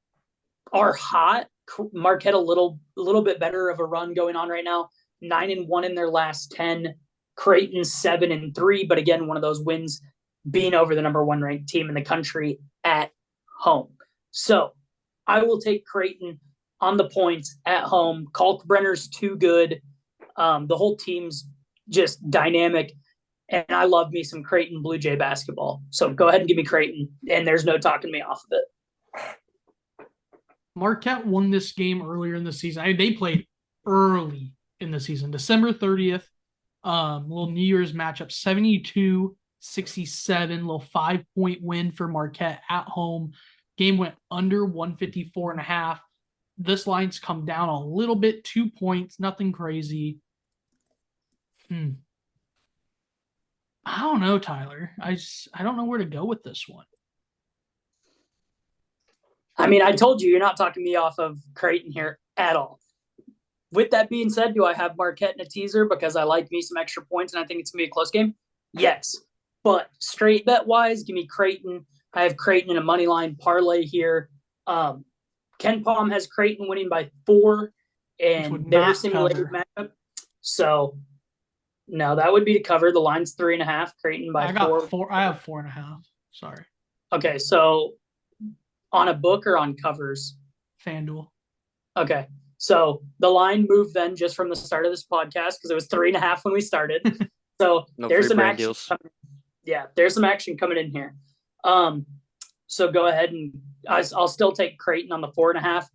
are hot. Marquette a little bit better of a run going on right now. 9-1 in their last 10. Creighton 7-3, but again, one of those wins being over the number 1 ranked team in the country at home. So I will take Creighton on the points at home. Kalkbrenner's too good. The whole team's just dynamic. And I love me some Creighton Blue Jay basketball. So go ahead and give me Creighton, and there's no talking me off of it. Marquette won this game earlier in the season. I mean, they played early in the season. December 30th, little New Year's matchup, 72-67, little 5-point win for Marquette at home. Game went under 154.5. This line's come down a little bit, 2 points, nothing crazy. I don't know, Tyler. I don't know where to go with this one. I mean, I told you, you're not talking me off of Creighton here at all. With that being said, do I have Marquette in a teaser because I like me some extra points and I think it's going to be a close game? Yes. But straight bet-wise, give me Creighton. I have Creighton in a money line parlay here. KenPom has Creighton winning by 4 in their simulated matchup. So, no, that would be to cover. The line's 3.5. Creighton by 4. I have 4.5. Sorry. Okay, so on a book or on covers? FanDuel. Okay, so the line moved then just from the start of this podcast because it was 3.5 when we started. So there's some action. There's some action coming in here. So go ahead and I'll still take Creighton on the 4.5,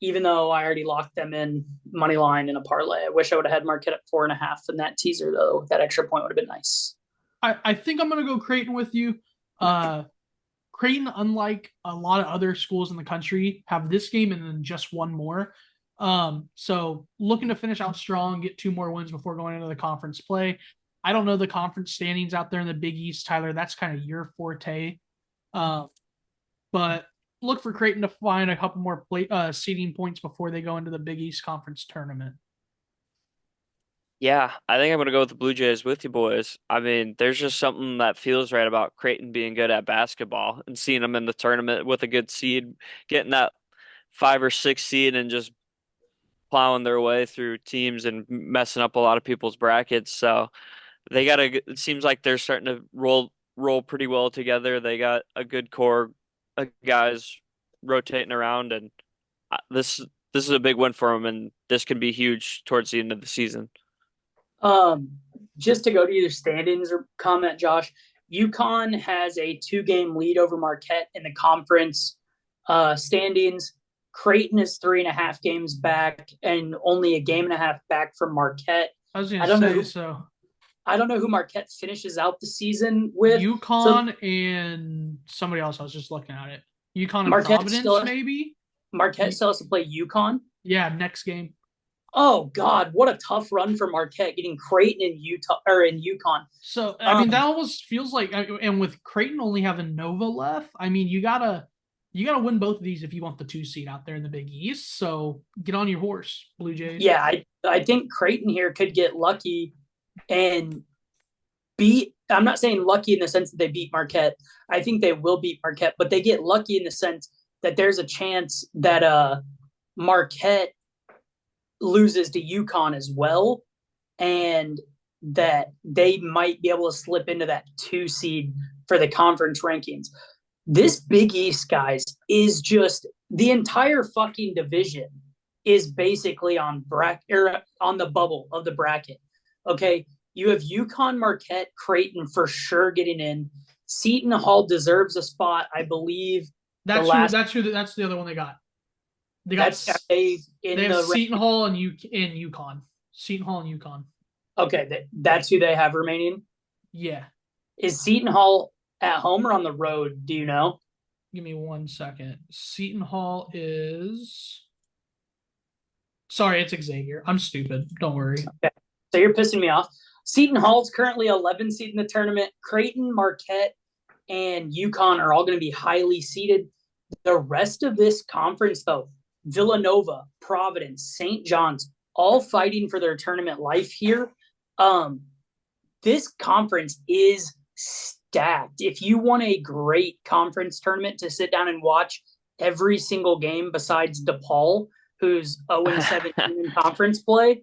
even though I already locked them in money line in a parlay. I wish I would have had Marquette at 4.5 in that teaser, though. That extra point would have been nice. I think I'm going to go Creighton with you. Creighton, unlike a lot of other schools in the country, have this game and then just one more. So looking to finish out strong, get 2 more wins before going into the conference play. I don't know the conference standings out there in the Big East, Tyler. That's kind of your forte. But look for Creighton to find a couple more seeding points before they go into the Big East Conference tournament. Yeah, I think I'm going to go with the Blue Jays with you boys. I mean, there's just something that feels right about Creighton being good at basketball and seeing them in the tournament with a good seed, getting that 5 or 6 seed and just plowing their way through teams and messing up a lot of people's brackets. So it seems like they're starting to roll pretty well together. They got a good core of guys rotating around, and this is a big win for them, and this can be huge towards the end of the season. Just to go to either standings or comment, Josh, UConn has a 2-game lead over Marquette in the conference standings. Creighton is 3.5 games back and only a game and a half back from Marquette. I was going to say so. I don't know who Marquette finishes out the season with. UConn and somebody else. I was just looking at it. UConn and Marquette Providence, maybe? Marquette still has to play UConn. Yeah, next game. Oh God, what a tough run for Marquette getting Creighton in Utah or in UConn. So I mean, that almost feels like, and with Creighton only having Nova left, I mean, you gotta win both of these if you want the 2 seed out there in the Big East. So get on your horse, Blue Jays. Yeah, I think Creighton here could get lucky and beat. I'm not saying lucky in the sense that they beat Marquette. I think they will beat Marquette, but they get lucky in the sense that there's a chance that Marquette loses to UConn as well, and that they might be able to slip into that 2 seed for the conference rankings. This Big East, guys, is just the entire fucking division is basically on the bubble of the bracket. Okay, you have UConn, Marquette, Creighton for sure getting in. Seton Hall deserves a spot, I believe. That's the other one they got. They got Seton Hall and UConn. Seton Hall and UConn. Okay, that's who they have remaining. Yeah. Is Seton Hall at home or on the road? Do you know? Give me 1 second. Seton Hall is. Sorry, it's Xavier. I'm stupid. Don't worry. Okay. So you're pissing me off. Seton Hall is currently 11 seed in the tournament. Creighton, Marquette, and UConn are all going to be highly seeded. The rest of this conference, though, Villanova, Providence, St. John's, all fighting for their tournament life here. This conference is stacked. If you want a great conference tournament to sit down and watch every single game besides DePaul, who's 0-17 in conference play,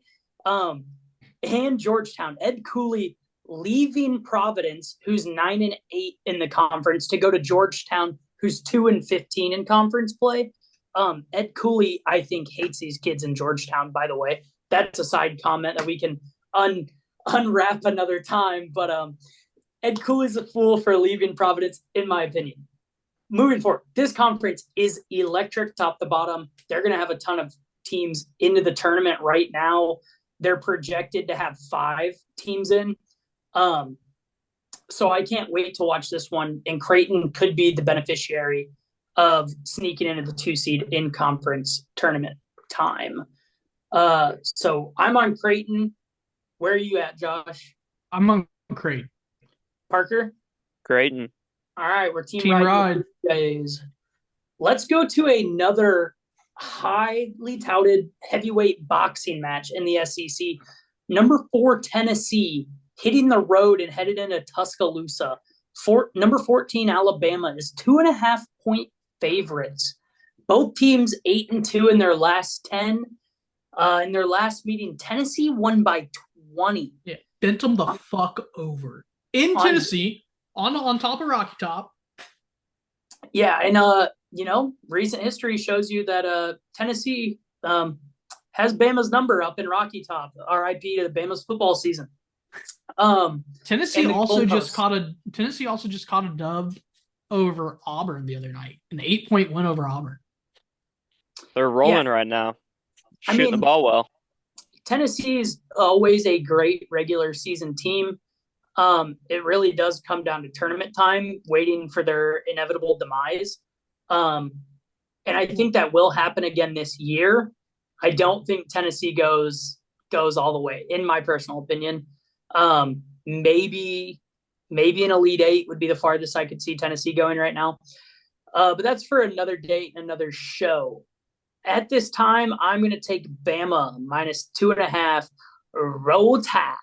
and Georgetown, Ed Cooley leaving Providence, who's 9-8 in the conference, to go to Georgetown, who's 2-15 in conference play. Ed Cooley, I think, hates these kids in Georgetown, by the way. That's a side comment that we can unwrap another time. But Ed Cooley's a fool for leaving Providence, in my opinion. Moving forward, this conference is electric top to bottom. They're going to have a ton of teams into the tournament right now. They're projected to have 5 teams in. So I can't wait to watch this one. And Creighton could be the beneficiary of sneaking into the 2 seed in conference tournament time. So I'm on Creighton. Where are you at, Josh? I'm on Creighton. Parker? Creighton. All right, we're team ride. Days. Let's go to another highly touted heavyweight boxing match in the SEC. Number 4, Tennessee, hitting the road and headed into Tuscaloosa. Number 14, Alabama, is 2.5-point favorites. Both teams 8-2 in their last 10. In their last meeting, Tennessee won by 20. Yeah, bent them the fuck over in Tennessee on top of Rocky Top. Yeah, and recent history shows you that Tennessee has Bama's number up in Rocky Top. R.I.P. to the Bama's football season. Tennessee also just caught a dub over Auburn the other night, an 8-point win over Auburn. They're rolling right now, shooting the ball well. Tennessee is always a great regular season team. It really does come down to tournament time, waiting for their inevitable demise. And I think that will happen again this year. I don't think Tennessee goes all the way, in my personal opinion. Maybe an Elite Eight would be the farthest I could see Tennessee going right now. But that's for another date and another show. At this time, I'm going to take Bama -2.5, Roll Tide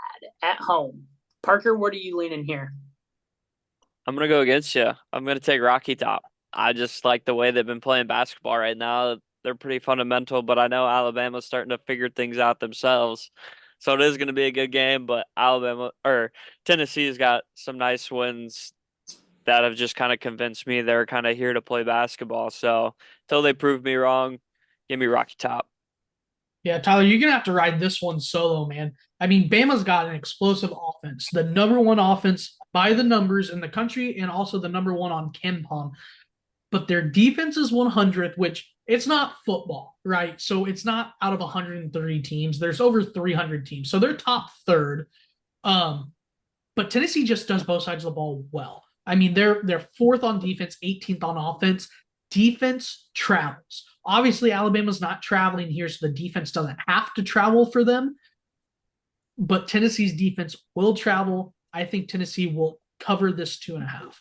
at home. Parker, what are you leaning here? I'm going to go against you. I'm going to take Rocky Top. I just like the way they've been playing basketball right now. They're pretty fundamental, but I know Alabama's starting to figure things out themselves. So it is going to be a good game, but Tennessee's got some nice wins that have just kind of convinced me they're kind of here to play basketball. So until they prove me wrong, give me Rocky Top. Yeah, Tyler, you're going to have to ride this one solo, man. I mean, Bama's got an explosive offense, the number 1 offense by the numbers in the country, and also the number 1 on KenPom. But their defense is 100th, which it's not football, right? So it's not out of 130 teams. There's over 300 teams. So they're top 3rd. But Tennessee just does both sides of the ball well. I mean, they're 4th on defense, 18th on offense. defense travels. Obviously, Alabama's not traveling here, so the defense doesn't have to travel for them. But Tennessee's defense will travel. I think Tennessee will cover this 2.5.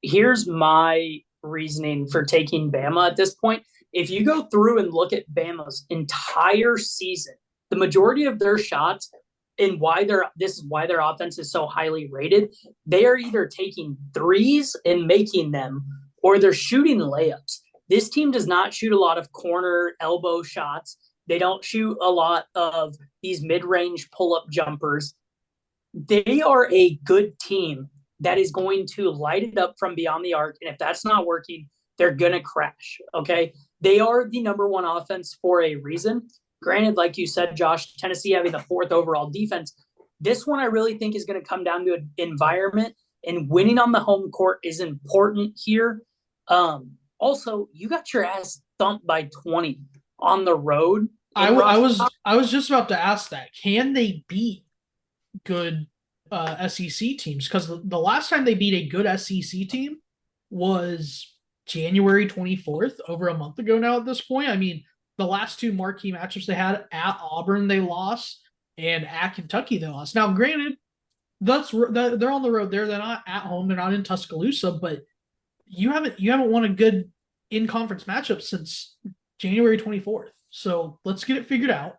Here's my reasoning for taking Bama at this point. If you go through and look at Bama's entire season, the majority of their shots and this is why their offense is so highly rated, they are either taking threes and making them, or they're shooting layups. This team does not shoot a lot of corner elbow shots. They don't shoot a lot of these mid-range pull-up jumpers. They are a good team that is going to light it up from beyond the arc. And if that's not working, they're going to crash. Okay. They are the number one offense for a reason. Granted, like you said, Josh, Tennessee having the 4th overall defense. This one I really think is going to come down to an environment, and winning on the home court is important here. Also, you got your ass thumped by 20 on the road. I was just about to ask that. Can they beat good SEC teams? Because the last time they beat a good SEC team was January 24th, over a month ago now at this point. I mean, the last 2 marquee matchups they had, at Auburn they lost, and at Kentucky they lost. Now, granted, they're on the road there. They're not at home. They're not in Tuscaloosa, but you haven't won a good in-conference matchup since January 24th. So let's get it figured out.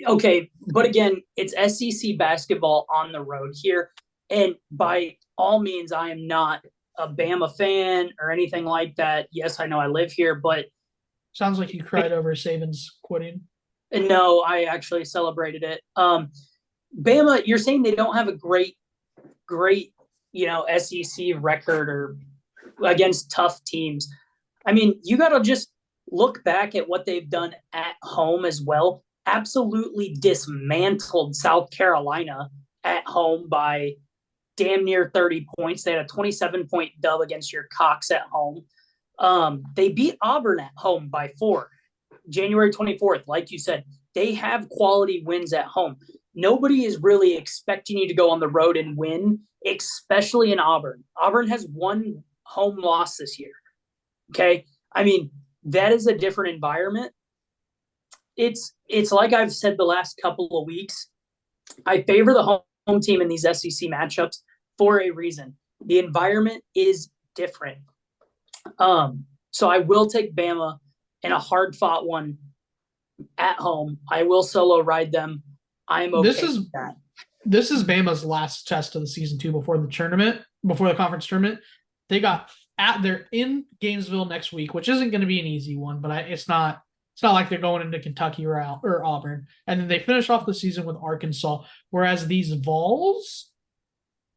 Okay, but again, it's SEC basketball on the road here. And by all means, I am not a Bama fan or anything like that. Yes, I know I live here, but sounds like you cried over Saban's quitting. No, I actually celebrated it. Bama, you're saying they don't have a great, SEC record or against tough teams. I mean, you got to just look back at what they've done at home as well. Absolutely dismantled South Carolina at home by damn near 30 points. They had a 27-point dub against your Cox at home. They beat Auburn at home by 4. January 24th, like you said, they have quality wins at home. Nobody is really expecting you to go on the road and win, especially in Auburn. Auburn has 1 home loss this year. Okay? I mean, that is a different environment. It's like I've said the last couple of weeks. I favor the home team in these SEC matchups for a reason. The environment is different. So I will take Bama in a hard-fought one at home. I will solo ride them. I'm okay with that. This is Bama's last test of the season too before the conference tournament. They're in Gainesville next week, which isn't going to be an easy one, but it's not like they're going into Kentucky or Auburn. And then they finish off the season with Arkansas. Whereas these Vols,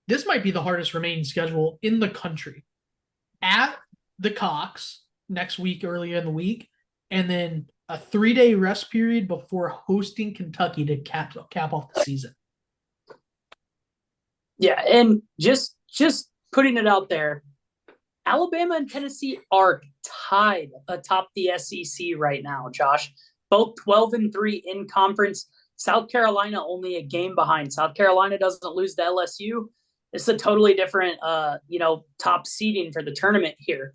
this might be the hardest remaining schedule in the country. At the Cox next week, early in the week, and then a 3-day rest period before hosting Kentucky to cap off the season. Yeah, and just putting it out there, Alabama and Tennessee are tied atop the SEC right now, Josh. Both 12-3 in conference. South Carolina only a game behind. South Carolina doesn't lose to LSU. It's a totally different, top seeding for the tournament here.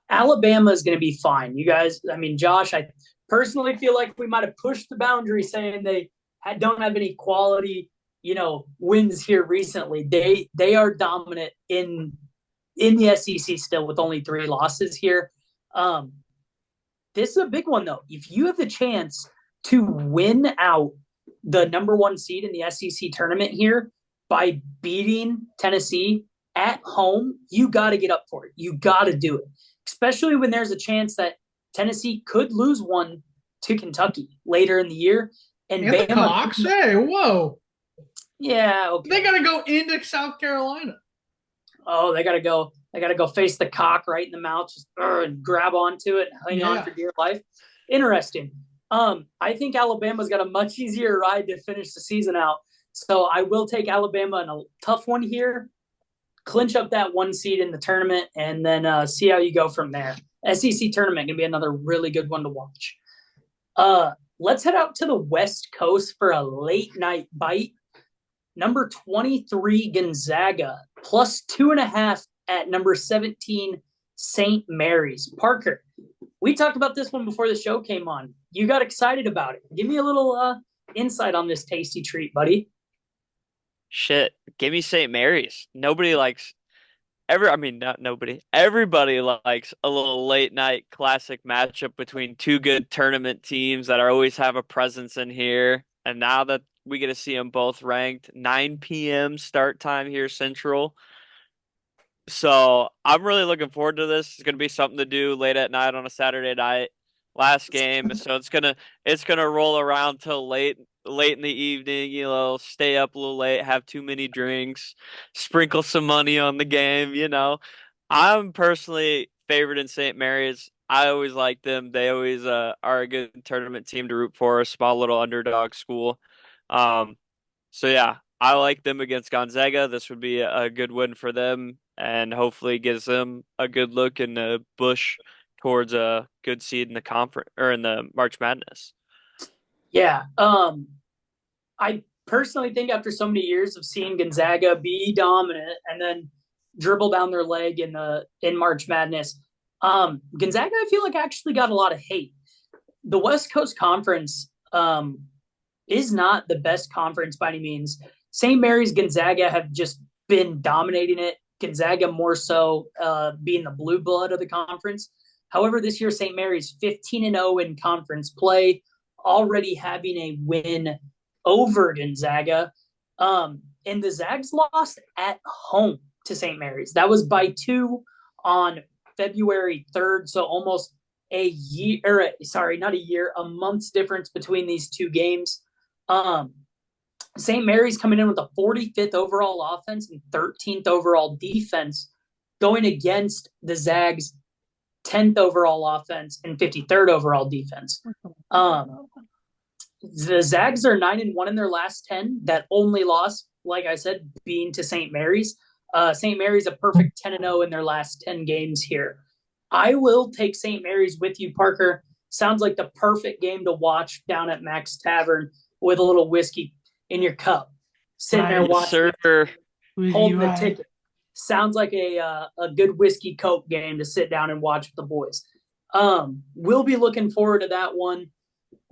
Alabama is going to be fine. You guys, I mean, Josh, I personally feel like we might have pushed the boundary saying they don't have any quality, wins here recently. They are dominant in the SEC still with only 3 losses here. This is a big one, though. If you have the chance to win out the number 1 seed in the SEC tournament here by beating Tennessee at home, you got to get up for it. You got to do it, especially when there's a chance that Tennessee could lose one to Kentucky later in the year. And Bama, the Cox? Hey, whoa. Yeah. Okay. They got to go into South Carolina. Oh, they got to go. They got to go face the cock right in the mouth, just and grab onto it, hang on for dear life. Interesting. I think Alabama's got a much easier ride to finish the season out. So I will take Alabama in a tough one here, clinch up that 1 seed in the tournament, and then see how you go from there. SEC tournament can be another really good one to watch. Let's head out to the West Coast for a late night bite. Number 23 Gonzaga plus 2.5 at number 17, St. Mary's. Parker, we talked about this one before the show came on. You got excited about it. Give me a little insight on this tasty treat, buddy. Shit, give me St. Mary's. Nobody likes I mean, not nobody. Everybody likes a little late night classic matchup between two good tournament teams that are always have a presence in here. And now that we get to see them both ranked, 9 p.m. start time here Central. So I'm really looking forward to this. It's gonna be something to do late at night on a Saturday night. Last game, so it's gonna roll around till late in the evening. Stay up a little late, have too many drinks, sprinkle some money on the game. I'm personally favored in St. Mary's. I always like them. They always are a good tournament team to root for. A small little underdog school. So yeah, I like them against Gonzaga. This would be a good win for them, and hopefully gives them a good look in the bush towards a good seed in the conference or in the March Madness. Yeah. I personally think after so many years of seeing Gonzaga be dominant and then dribble down their leg in March Madness, Gonzaga, I feel like actually got a lot of hate. The West Coast Conference is not the best conference by any means. St. Mary's, Gonzaga have just been dominating it. Gonzaga more so being the blue blood of the conference. However, this year, St. Mary's 15-0 in conference play, already having a win over Gonzaga. And the Zags lost at home to St. Mary's. That was by 2 on February 3rd. So almost a month's difference between these two games. St. Mary's coming in with a 45th overall offense and 13th overall defense, going against the Zags' 10th overall offense and 53rd overall defense. The Zags are 9-1 in their last 10. That only loss, like I said, being to St. Mary's. St. Mary's a perfect 10-0 in their last 10 games here. I will take St. Mary's with you, Parker. Sounds like the perfect game to watch down at Max Tavern with a little whiskey in your cup, sitting there watching, holding the ticket. Sounds like a good whiskey Coke game to sit down and watch with the boys. We'll be looking forward to that one.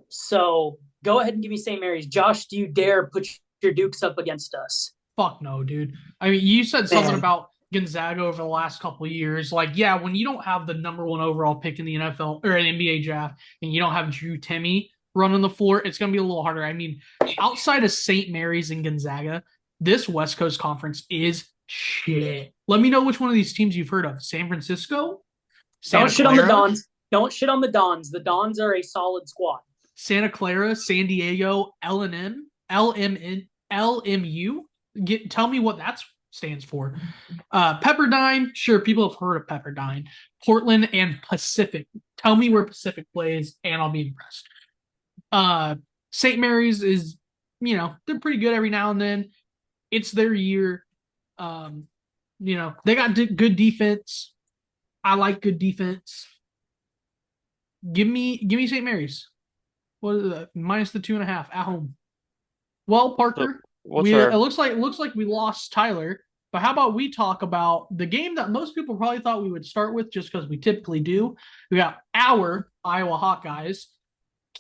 So go ahead and give me St. Mary's. Josh, do you dare put your Dukes up against us? Fuck no, dude. I mean, you said something about Gonzaga over the last couple of years. Like, yeah, when you don't have the number 1 overall pick in the NFL or an NBA draft and you don't have Drew Timme running the floor, it's going to be a little harder. I mean, outside of St. Mary's and Gonzaga, this West Coast Conference is shit. Let me know which one of these teams you've heard of. San Francisco? Don't shit on the Dons. Don't shit on the Dons. The Dons are a solid squad. Santa Clara, San Diego, LMU. Tell me what that stands for. Pepperdine, sure, people have heard of Pepperdine. Portland and Pacific. Tell me where Pacific plays, and I'll be impressed. St. Mary's is, they're pretty good every now and then. It's their year. They got good defense. I like good defense. Give me St. Mary's. What is it? Minus the 2.5 at home. Well, Parker, it looks like we lost Tyler. But how about we talk about the game that most people probably thought we would start with, just because we typically do. We got our Iowa Hawkeyes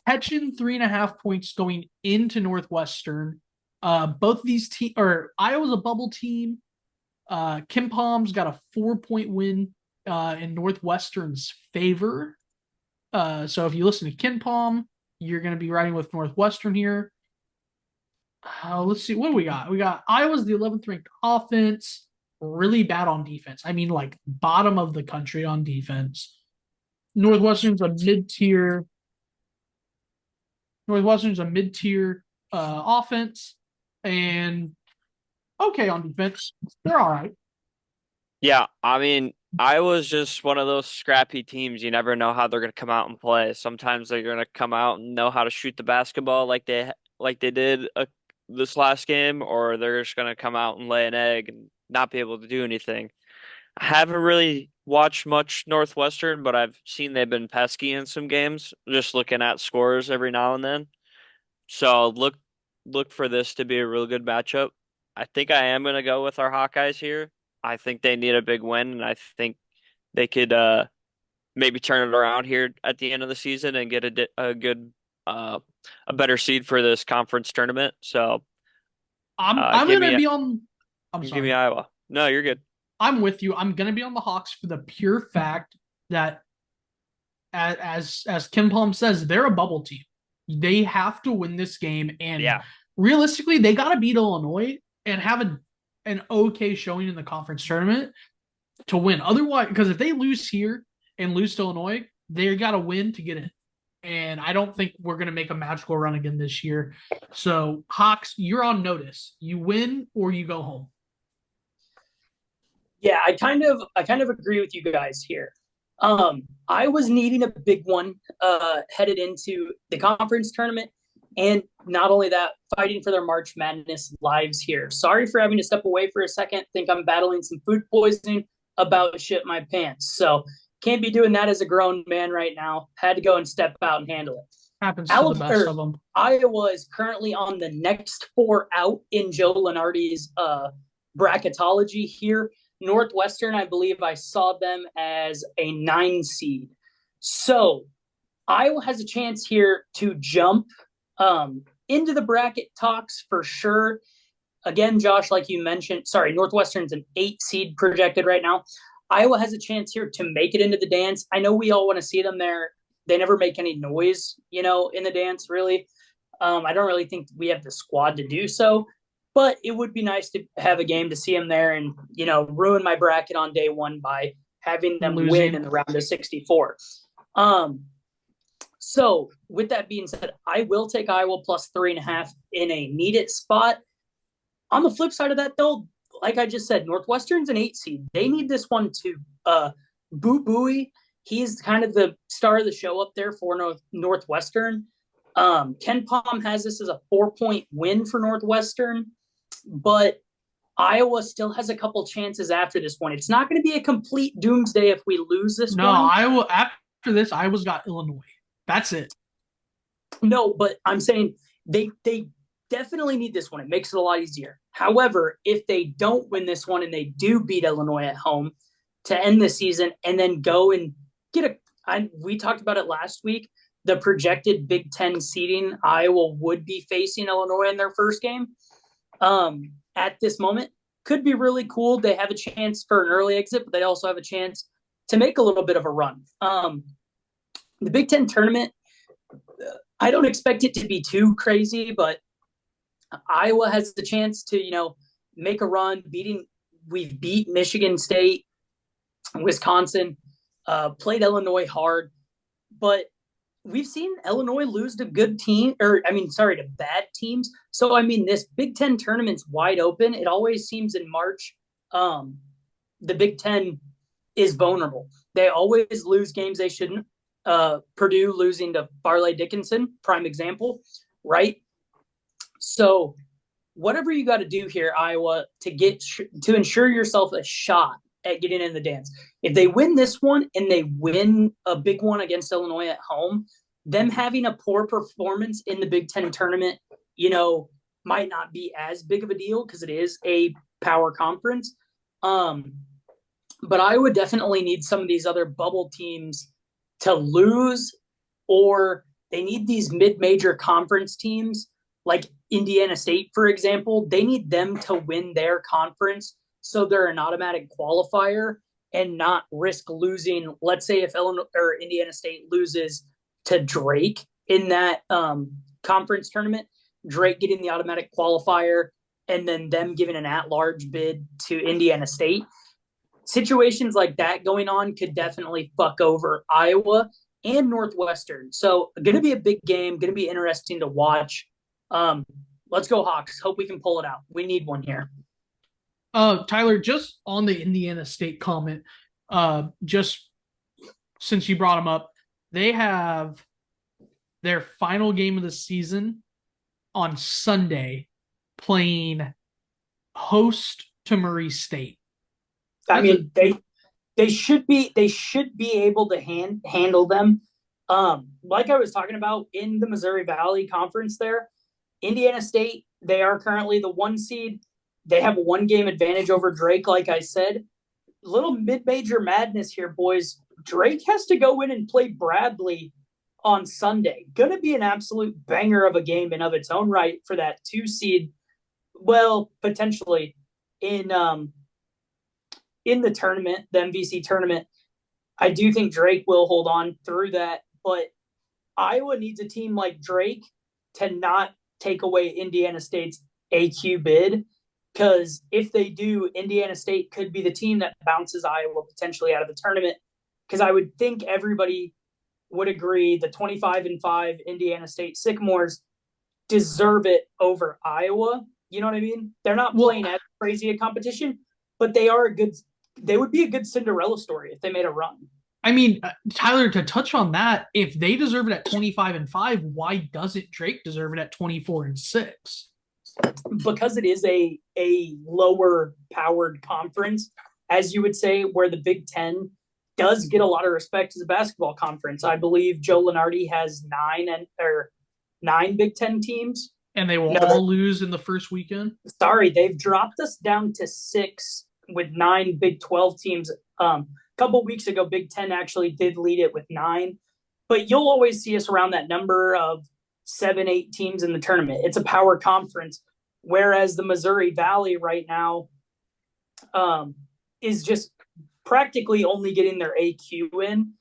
catching 3.5 points going into Northwestern. Both of these teams, or Iowa's a bubble team. KenPom's got a 4-point win in Northwestern's favor. So if you listen to KenPom, you're going to be riding with Northwestern here. Let's see. What do we got? We got Iowa's the 11th ranked offense. Really bad on defense. I mean, like bottom of the country on defense. Northwestern's a mid-tier offense. And okay on defense. They're all right. Yeah, I mean, Iowa's just one of those scrappy teams. You never know how they're going to come out and play. Sometimes they're going to come out and know how to shoot the basketball like they did this last game, or they're just going to come out and lay an egg and not be able to do anything. I haven't really watched much Northwestern, but I've seen they've been pesky in some games, just looking at scores every now and then. So look for this to be a real good matchup. I think I am going to go with our Hawkeyes here. I think they need a big win, and I think they could maybe turn it around here at the end of the season and get a good a better seed for this conference tournament. So I'm give gonna me be on. I'm give me sorry. Iowa. No, you're good. I'm with you. I'm gonna be on the Hawks for the pure fact that, as Kim Palm says, they're a bubble team. They have to win this game, and Yeah. realistically, they got to beat Illinois and have an okay showing in the conference tournament to win. Otherwise, because if they lose here and lose to Illinois, they got to win to get in. And I don't think we're going to make a magical run again this year. So, Hawks, you're on notice. You win or you go home. Yeah, I kind of agree with you guys here. I was needing a big one headed into the conference tournament, and not only that, fighting for their March Madness lives here. Sorry for having to step away for a second. Think I'm battling some food poisoning, about to shit my pants. So can't be doing that as a grown man right now. Had to go and step out and handle it. Happens to the best of them. Iowa is currently on the next 4 out in Joe Lunardi's bracketology here. Northwestern, I believe I saw them as a 9 seed. So Iowa has a chance here to jump into the bracket talks for sure. Again, Josh, like you mentioned, Northwestern's an 8 seed projected right now. Iowa has a chance here to make it into the dance. I know we all want to see them there. They never make any noise, in the dance, really. I don't really think we have the squad to do so. But it would be nice to have a game to see them there and, ruin my bracket on day one by having them win in the round of 64. So with that being said, I will take Iowa plus 3.5 in a needed spot. On the flip side of that, though, like I just said, Northwestern's an 8 seed. They need this one to Boo Buie. He's kind of the star of the show up there for Northwestern. Ken Palm has this as a 4-point win for Northwestern, but Iowa still has a couple chances after this one. It's not going to be a complete doomsday if we lose this one. No, Iowa, after this, Iowa's got Illinois. That's it. No, but I'm saying they definitely need this one. It makes it a lot easier. However, if they don't win this one and they do beat Illinois at home to end the season and then go and get we talked about it last week, the projected Big Ten seeding, Iowa would be facing Illinois in their first game. At this moment, could be really cool. They have a chance for an early exit, but they also have a chance to make a little bit of a run. The Big Ten tournament, I don't expect it to be too crazy, but Iowa has the chance to, make a run. We've beat Michigan State, Wisconsin, played Illinois hard, but we've seen Illinois lose to to bad teams. So, this Big Ten tournament's wide open. It always seems in March, the Big Ten is vulnerable. They always lose games they shouldn't. Purdue losing to Farley Dickinson, prime example, right? So whatever you got to do here, Iowa, to ensure yourself a shot at getting in the dance. If they win this one and they win a big one against Illinois at home, them having a poor performance in the Big Ten tournament, might not be as big of a deal because it is a power conference. But Iowa definitely needs some of these other bubble teams to lose, or they need these mid-major conference teams like Indiana State, for example. They need them to win their conference so they're an automatic qualifier and not risk losing. Let's say if Illinois or Indiana State loses to Drake in that conference tournament, Drake getting the automatic qualifier and then them giving an at-large bid to Indiana State. Situations like that going on could definitely fuck over Iowa and Northwestern. So going to be a big game, going to be interesting to watch. Let's go Hawks. Hope we can pull it out. We need one here. Tyler, just on the Indiana State comment, just since you brought them up, they have their final game of the season on Sunday playing host to Murray State. They should be able to handle them. Like I was talking about in the Missouri Valley Conference there, Indiana State, they are currently the 1 seed. They have a 1-game advantage over Drake, like I said. Little mid-major madness here, boys. Drake has to go in and play Bradley on Sunday. Going to be an absolute banger of a game in of its own right for that 2 seed. Well, potentially in the tournament, the MVC tournament. I do think Drake will hold on through that, but Iowa needs a team like Drake to not take away Indiana State's AQ bid, because if they do, Indiana State could be the team that bounces Iowa potentially out of the tournament, because I would think everybody would agree the 25-5 Indiana State Sycamores deserve it over Iowa. You know what I mean? They're not playing as crazy a competition, but they would be a good Cinderella story if they made a run. I mean, Tyler, to touch on that, if they deserve it at 25-5, why doesn't Drake deserve it at 24-6? Because it is a lower powered conference, as you would say, where the Big Ten does get a lot of respect as a basketball conference. I believe Joe Lunardi has 9 Big Ten teams. And they will all lose in the first weekend? Sorry, they've dropped us down to 6 with 9 Big 12 teams. A couple weeks ago, Big Ten actually did lead it with 9. But you'll always see us around that number of 7-8 teams in the tournament. It's a power conference, whereas the Missouri Valley right now is just practically only getting their AQ in.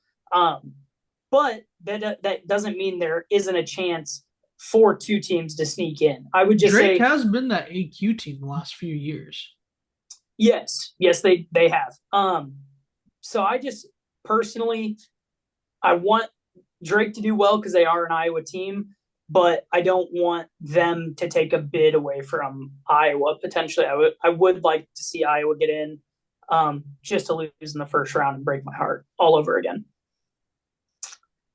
But that doesn't mean there isn't a chance for 2 teams to sneak in. I would just Drake say has been that AQ team the last few years. Yes, they have. So I just personally, I want Drake to do well because they are an Iowa team, but I don't want them to take a bid away from Iowa. Potentially, I would like to see Iowa get in, just to lose in the first round and break my heart all over again.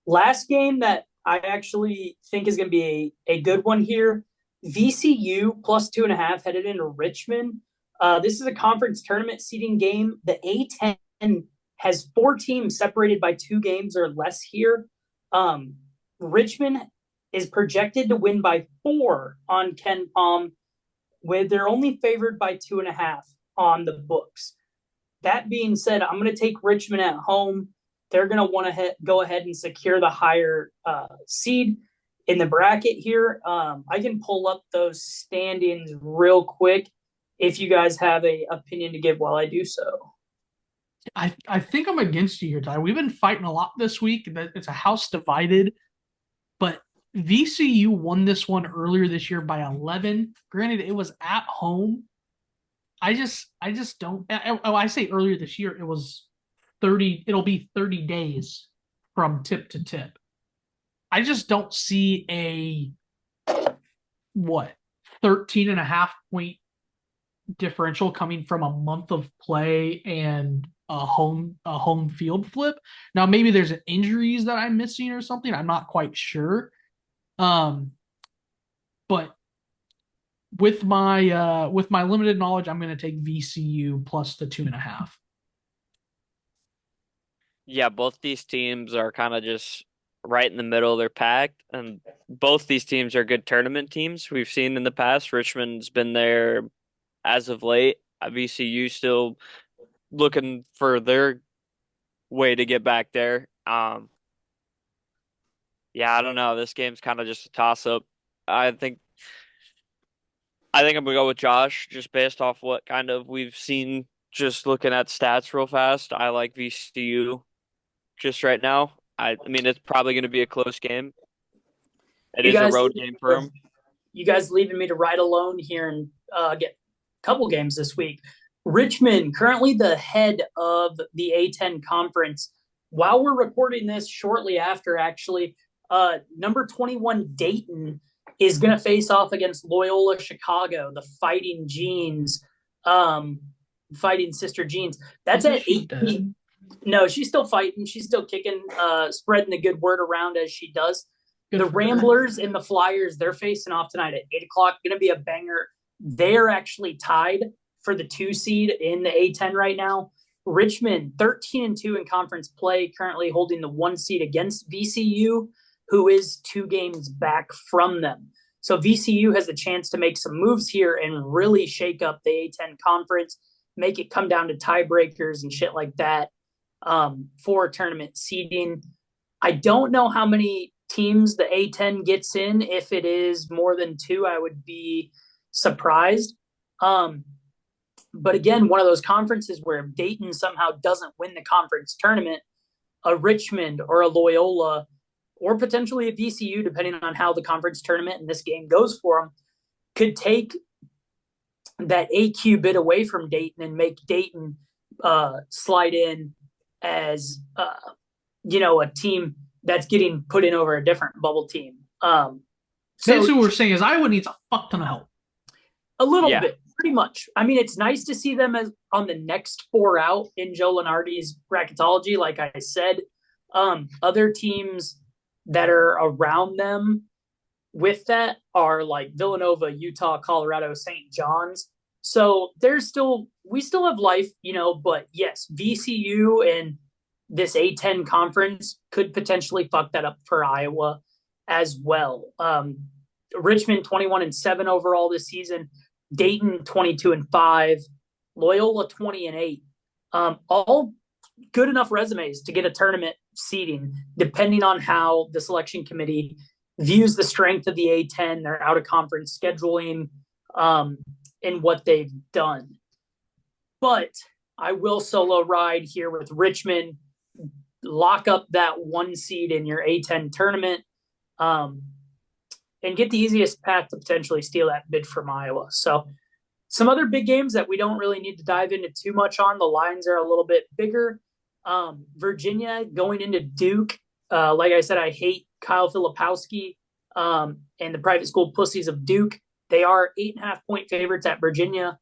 Last game that I actually think is going to be a good one here, VCU plus 2.5 headed into Richmond. This is a conference tournament seeding game. The A10 has 4 teams separated by 2 games or less here. Richmond is projected to win by 4 on Ken Palm, with they're only favored by 2.5 on the books. That being said, I'm going to take Richmond at home. They're going to want to go ahead and secure the higher seed in the bracket here. I can pull up those standings real quick if you guys have a opinion to give while I do so. I think I'm against you here, Ty. We've been fighting a lot this week. It's a house divided, but VCU won this one earlier this year by 11. Granted, it was at home. I just don't. I say earlier this year. It was 30. It'll be 30 days from tip to tip. I just don't see a 13.5 point differential coming from a month of play and a home field flip. Now maybe there's injuries that I'm missing or something. I'm not quite sure. But with my limited knowledge, I'm going to take VCU plus the 2.5. Yeah, both these teams are kind of just right in the middle. They're packed, and both these teams are good tournament teams. We've seen in the past, Richmond's been there as of late. VCU still looking for their way to get back there. Yeah, I don't know. This game's kind of just a toss-up. I think I'm gonna go with Josh, just based off what kind of we've seen. Just looking at stats real fast, I like VCU just right now. I mean, it's probably going to be a close game. It is a road game for them. You guys leaving me to ride alone here and get a couple games this week. Richmond, currently the head of the A10 conference. While we're recording this shortly after, actually, number 21 Dayton is going to face off against Loyola Chicago, the Fighting Jeans, Fighting Sister Jeans. That's at 18. No, she's still fighting. She's still kicking, spreading the good word around as she does. The Ramblers and the Flyers, they're facing off tonight at 8 o'clock. Going to be a banger. They're actually tied for the 2 seed in the A10 right now. Richmond, 13-2 in conference play, currently holding the 1 seed against VCU, who is 2 games back from them. So VCU has a chance to make some moves here and really shake up the A10 conference, make it come down to tiebreakers and shit like that for tournament seeding. I don't know how many teams the A10 gets in. If it is more than 2, I would be surprised. But again, one of those conferences where if Dayton somehow doesn't win the conference tournament, a Richmond or a Loyola or potentially a VCU, depending on how the conference tournament and this game goes for them, could take that AQ bit away from Dayton and make Dayton slide in as a team that's getting put in over a different bubble team. Basically, what we're saying is Iowa needs a fuck ton of help. A little bit, pretty much. I mean, it's nice to see them as on the next 4 out in Joe Lunardi's bracketology. Like I said, other teams that are around them with that are like Villanova, Utah, Colorado, St. John's. So we still have life, but yes, VCU and this A10 conference could potentially fuck that up for Iowa as well. Richmond 21-7 overall this season, Dayton 22-5, Loyola 20-8. All good enough resumes to get a tournament seeding, depending on how the selection committee views the strength of the A10, their out of conference scheduling, and what they've done. But I will solo ride here with Richmond, lock up that 1 seed in your A10 tournament, and get the easiest path to potentially steal that bid from Iowa. So some other big games that we don't really need to dive into too much on. The lines are a little bit bigger. Virginia going into Duke. Like I said, I hate Kyle Filipowski and the private school pussies of Duke. They are 8.5-point favorites at Virginia.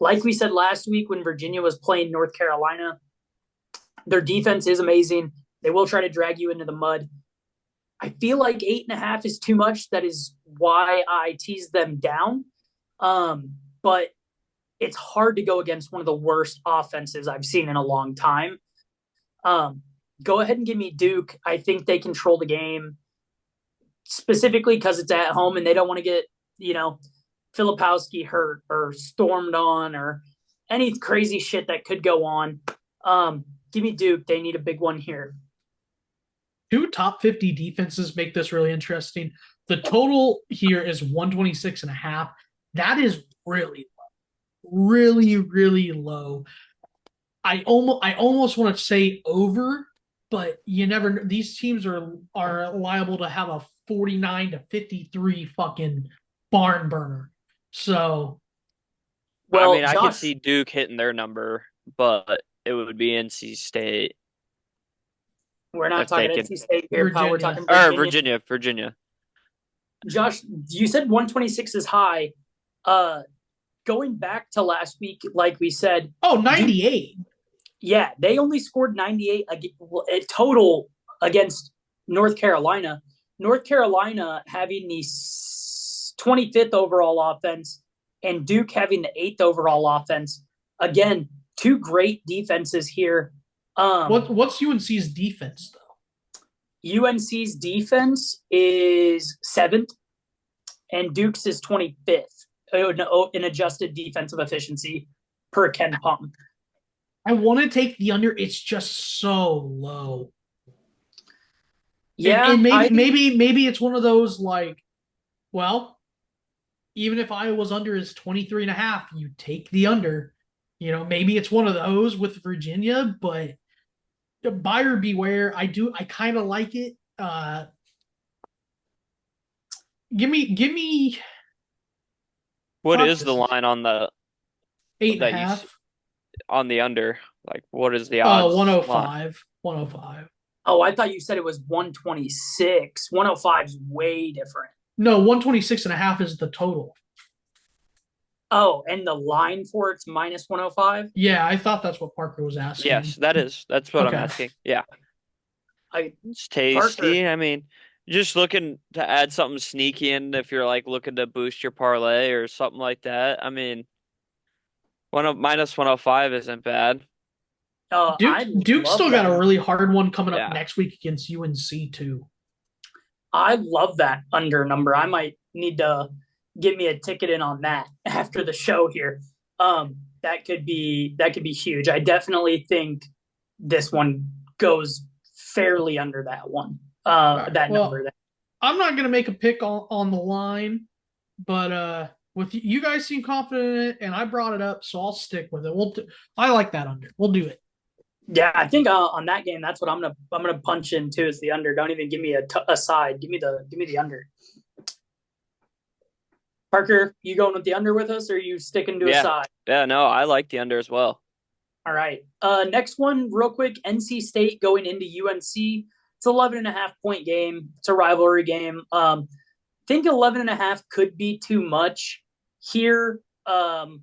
Like we said last week when Virginia was playing North Carolina, their defense is amazing. They will try to drag you into the mud. I feel like 8.5 is too much. That is why I tease them down. But it's hard to go against one of the worst offenses I've seen in a long time. Go ahead and give me Duke. I think they control the game specifically because it's at home and they don't want to get, Filipowski hurt or stormed on or any crazy shit that could go on. Give me Duke. They need a big one here. 2 top 50 defenses make this really interesting. The total here is 126.5. That is really low. Really, really low. I almost want to say over, but you never know. These teams are liable to have a 49-53 fucking barn burner. So, well, I could see Duke hitting their number, but it would be NC State. We're not talking NC State here, pal. We're talking Virginia. Virginia. Josh, you said 126 is high. Going back to last week, like we said. Oh, 98. Yeah, they only scored 98 total against North Carolina. North Carolina having the 25th overall offense and Duke having the 8th overall offense. Again, 2 great defenses here. What's UNC's defense, though? UNC's defense is 7th, and Duke's is 25th in adjusted defensive efficiency per Ken Pom. I want to take the under. It's just so low. Yeah, and maybe it's one of those like, well, even if Iowa's under is 23.5, you take the under. Maybe it's one of those with Virginia, but buyer beware. I kind of like it. Give me. What is the line on the 8.5 on the under? Like, what is the odds? 105. 105. Oh, I thought you said it was 126. 105 is way different. No, 126.5 is the total. Oh, and the line for it's minus 105? Yeah, I thought that's what Parker was asking. Yes, that's what I'm asking. Yeah. It's tasty. Parker, I mean, just looking to add something sneaky in if you're like looking to boost your parlay or something like that. I mean, minus 105 isn't bad. Duke's still got a really hard one coming up next week against UNC too. I love that under number. I might need to get me a ticket in on that after the show here. That could be huge. I definitely think this one goes fairly under that one. Number. I'm not gonna make a pick on the line, but with you guys seem confident in it, and I brought it up, so I'll stick with it. I like that under. We'll do it. Yeah, I think on that game, that's what I'm gonna punch into is the under. Don't even give me a side. Give me the under. Parker, you going with the under with us, or are you sticking to a side? Yeah, no, I like the under as well. All right. Next one, real quick. NC State going into UNC. It's 11.5-point game. It's a rivalry game. Think 11.5 could be too much here. So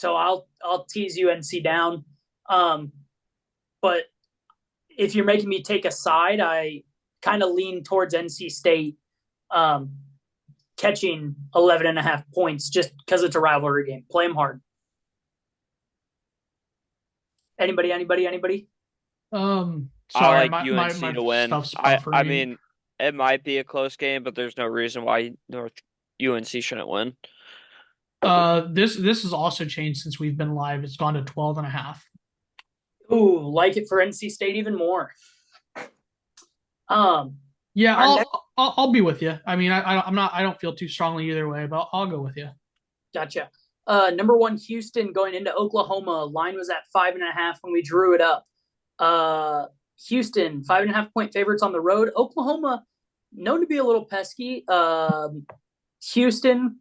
I'll tease UNC down. But if you're making me take a side, I kind of lean towards NC State catching 11.5 points just because it's a rivalry game. Play them hard. Anybody? Sorry, I like UNC to win. I mean, it might be a close game, but there's no reason why UNC shouldn't win. This has also changed since we've been live. It's gone to 12.5. Ooh, like it for NC State even more. Yeah, I'll be with you. I mean, I don't feel too strongly either way, but I'll go with you. Gotcha. Number 1, Houston going into Oklahoma. Line was at 5.5 when we drew it up. Houston 5.5-point favorites on the road. Oklahoma known to be a little pesky. Houston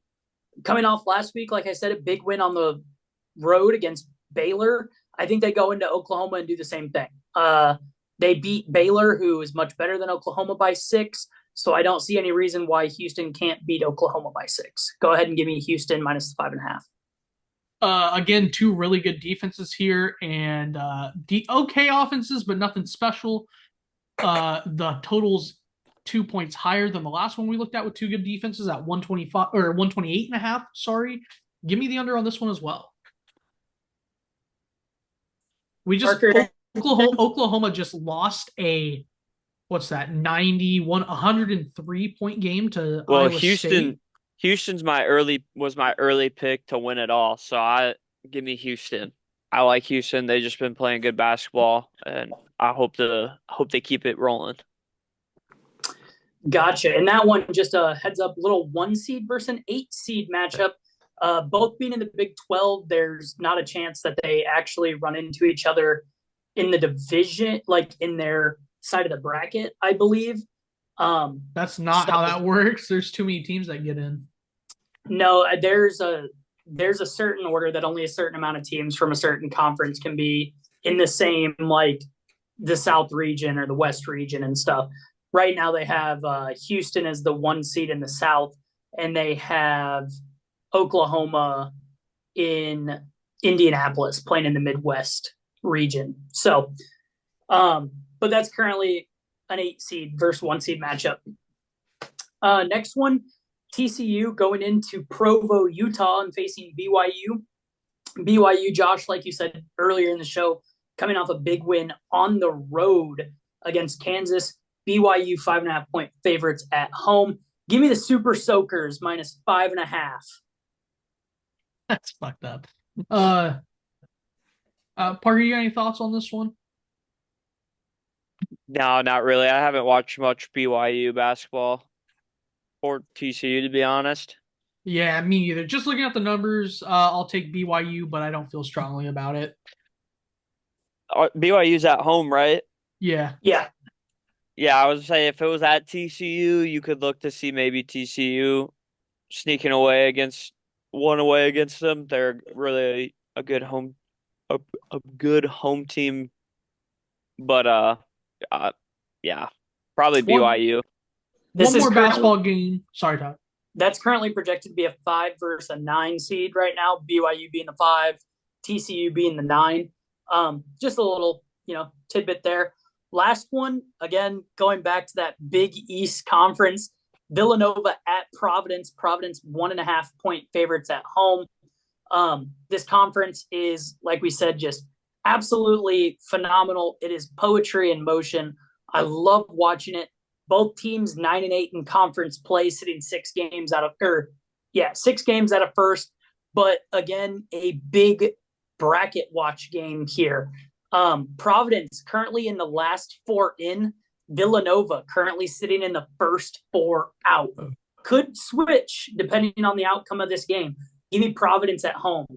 coming off last week, like I said, a big win on the road against Baylor. I think they go into Oklahoma and do the same thing. They beat Baylor, who is much better than Oklahoma, by 6. So I don't see any reason why Houston can't beat Oklahoma by 6. Go ahead and give me Houston minus 5.5. Again, 2 really good defenses here, and okay offenses, but nothing special. The total's 2 points higher than the last one we looked at with 2 good defenses at 125 or 128.5. Sorry, give me the under on this one as well. Oklahoma just lost a 103-point game to Iowa State. Houston's my early pick to win it all, so give me Houston. I like Houston. They've just been playing good basketball, and I hope they keep it rolling. Gotcha. And that one, just a heads up, little 1 seed versus an 8 seed matchup. Both being in the Big 12, there's not a chance that they actually run into each other in the division, like in their side of the bracket, I believe. That's not how that works. There's too many teams that get in. No, there's a certain order that only a certain amount of teams from a certain conference can be in the same, like the South region or the West region and stuff. Right now they have Houston as the 1 seed in the South, and they have Oklahoma in Indianapolis playing in the Midwest region. So, but that's currently an 8 seed versus 1 seed matchup. Next one, TCU going into Provo, Utah, and facing BYU. BYU, Josh, like you said earlier in the show, coming off a big win on the road against Kansas. BYU 5.5-point favorites at home. Give me the Super Soakers minus 5.5. That's fucked up. Parker, you got any thoughts on this one? No, not really. I haven't watched much BYU basketball or TCU, to be honest. Yeah, me either. Just looking at the numbers, I'll take BYU, but I don't feel strongly about it. BYU's at home, right? Yeah. Yeah. Yeah, I was saying if it was at TCU, you could look to see maybe TCU sneaking away against them. They're really a good home team. But yeah, probably BYU. One more basketball game. Sorry, Todd. That's currently projected to be a 5 versus a 9 seed right now. BYU being the 5, TCU being the 9. Just a little, tidbit there. Last one, again, going back to that Big East Conference, Villanova at Providence. Providence 1.5-point favorites at home. This conference is, like we said, just absolutely phenomenal. It is poetry in motion. I love watching it. Both teams 9-8 in conference play, sitting 6 games out of first. But again, a big bracket watch game here. Providence currently in the last 4 in. Villanova currently sitting in the first 4 out. Could switch depending on the outcome of this game. Give me Providence at home.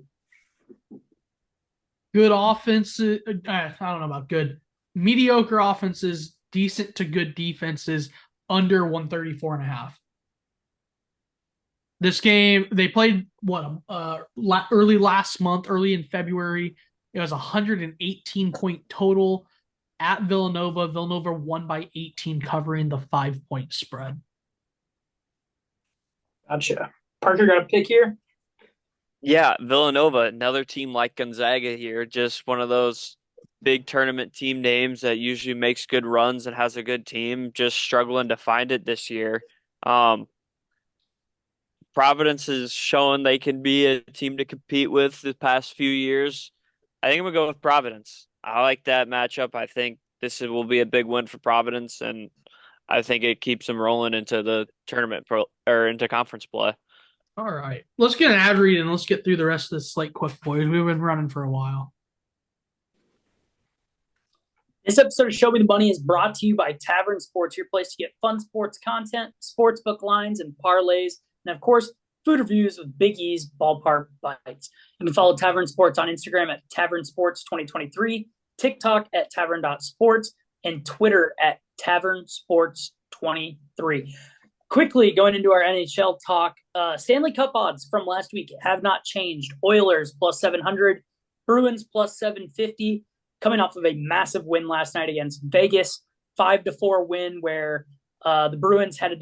Good offenses. I don't know about good. Mediocre offenses, decent to good defenses, under 134.5. This game, they played early last month, early in February. It was 118-point total at Villanova. Villanova won by 18, covering the 5-point spread. Gotcha. Parker got a pick here? Yeah, Villanova, another team like Gonzaga here, just one of those big tournament team names that usually makes good runs and has a good team, just struggling to find it this year. Providence has shown they can be a team to compete with the past few years. I think I'm going to go with Providence. I like that matchup. I think will be a big win for Providence, and I think it keeps them rolling into the tournament or into conference play. All right. Let's get an ad read and let's get through the rest of this slate quick, boys. We've been running for a while. This episode of Show Me the Money is brought to you by Tavern Sports, your place to get fun sports content, sportsbook lines, and parlays. And of course, food reviews with Big E's Ballpark Bites. You can follow Tavern Sports on Instagram at Tavern Sports 2023, TikTok at Tavern.sports, and Twitter at Tavern Sports 23. Quickly going into our NHL talk, Stanley Cup odds from last week have not changed. Oilers plus 700, Bruins plus 750, coming off of a massive win last night against Vegas, 5-4 win where the Bruins had a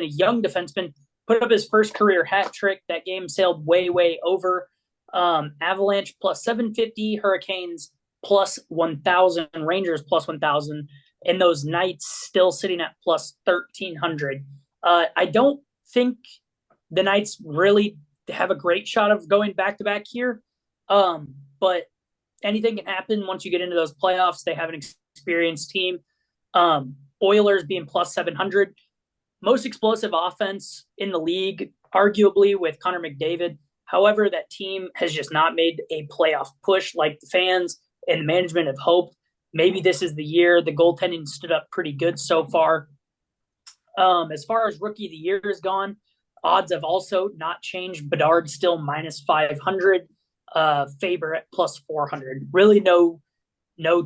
young defenseman, put up his first career hat trick. That game sailed way, way over. Avalanche plus 750, Hurricanes plus 1,000, Rangers plus 1,000, and those Knights still sitting at plus 1,300. I don't think the Knights really have a great shot of going back-to-back here, but anything can happen once you get into those playoffs. They have an experienced team. Oilers being plus 700. Most explosive offense in the league, arguably, with Connor McDavid. However, that team has just not made a playoff push like the fans and the management have hoped. Maybe this is the year. The goaltending stood up pretty good so far. As far as Rookie of the Year is gone, odds have also not changed. Bedard still minus 500. Faber at plus 400. Really no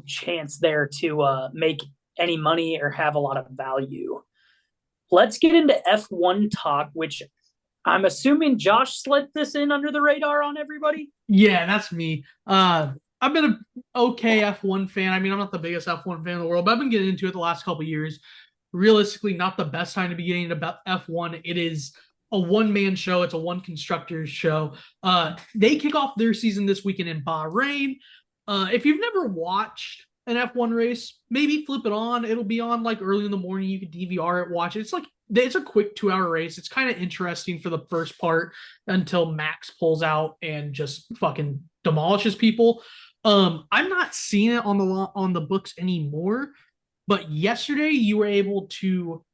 chance there to make any money or have a lot of value. Let's get into F1 talk, which I'm assuming Josh slid this in under the radar on everybody. Yeah, that's me. I've been an okay F1 fan. I mean, I'm not the biggest F1 fan in the world, but I've been getting into it the last couple of years. Realistically, not the best time to be getting into F1. It is a one-man show. It's a one constructor's show. They kick off their season this weekend in Bahrain. If you've never watched an F1 race, maybe flip it on. It'll be on like early in the morning. You can DVR it, watch it. It's a quick 2-hour race. It's kind of interesting for the first part until Max pulls out and just fucking demolishes people. I'm not seeing it on the books anymore, but yesterday you were able to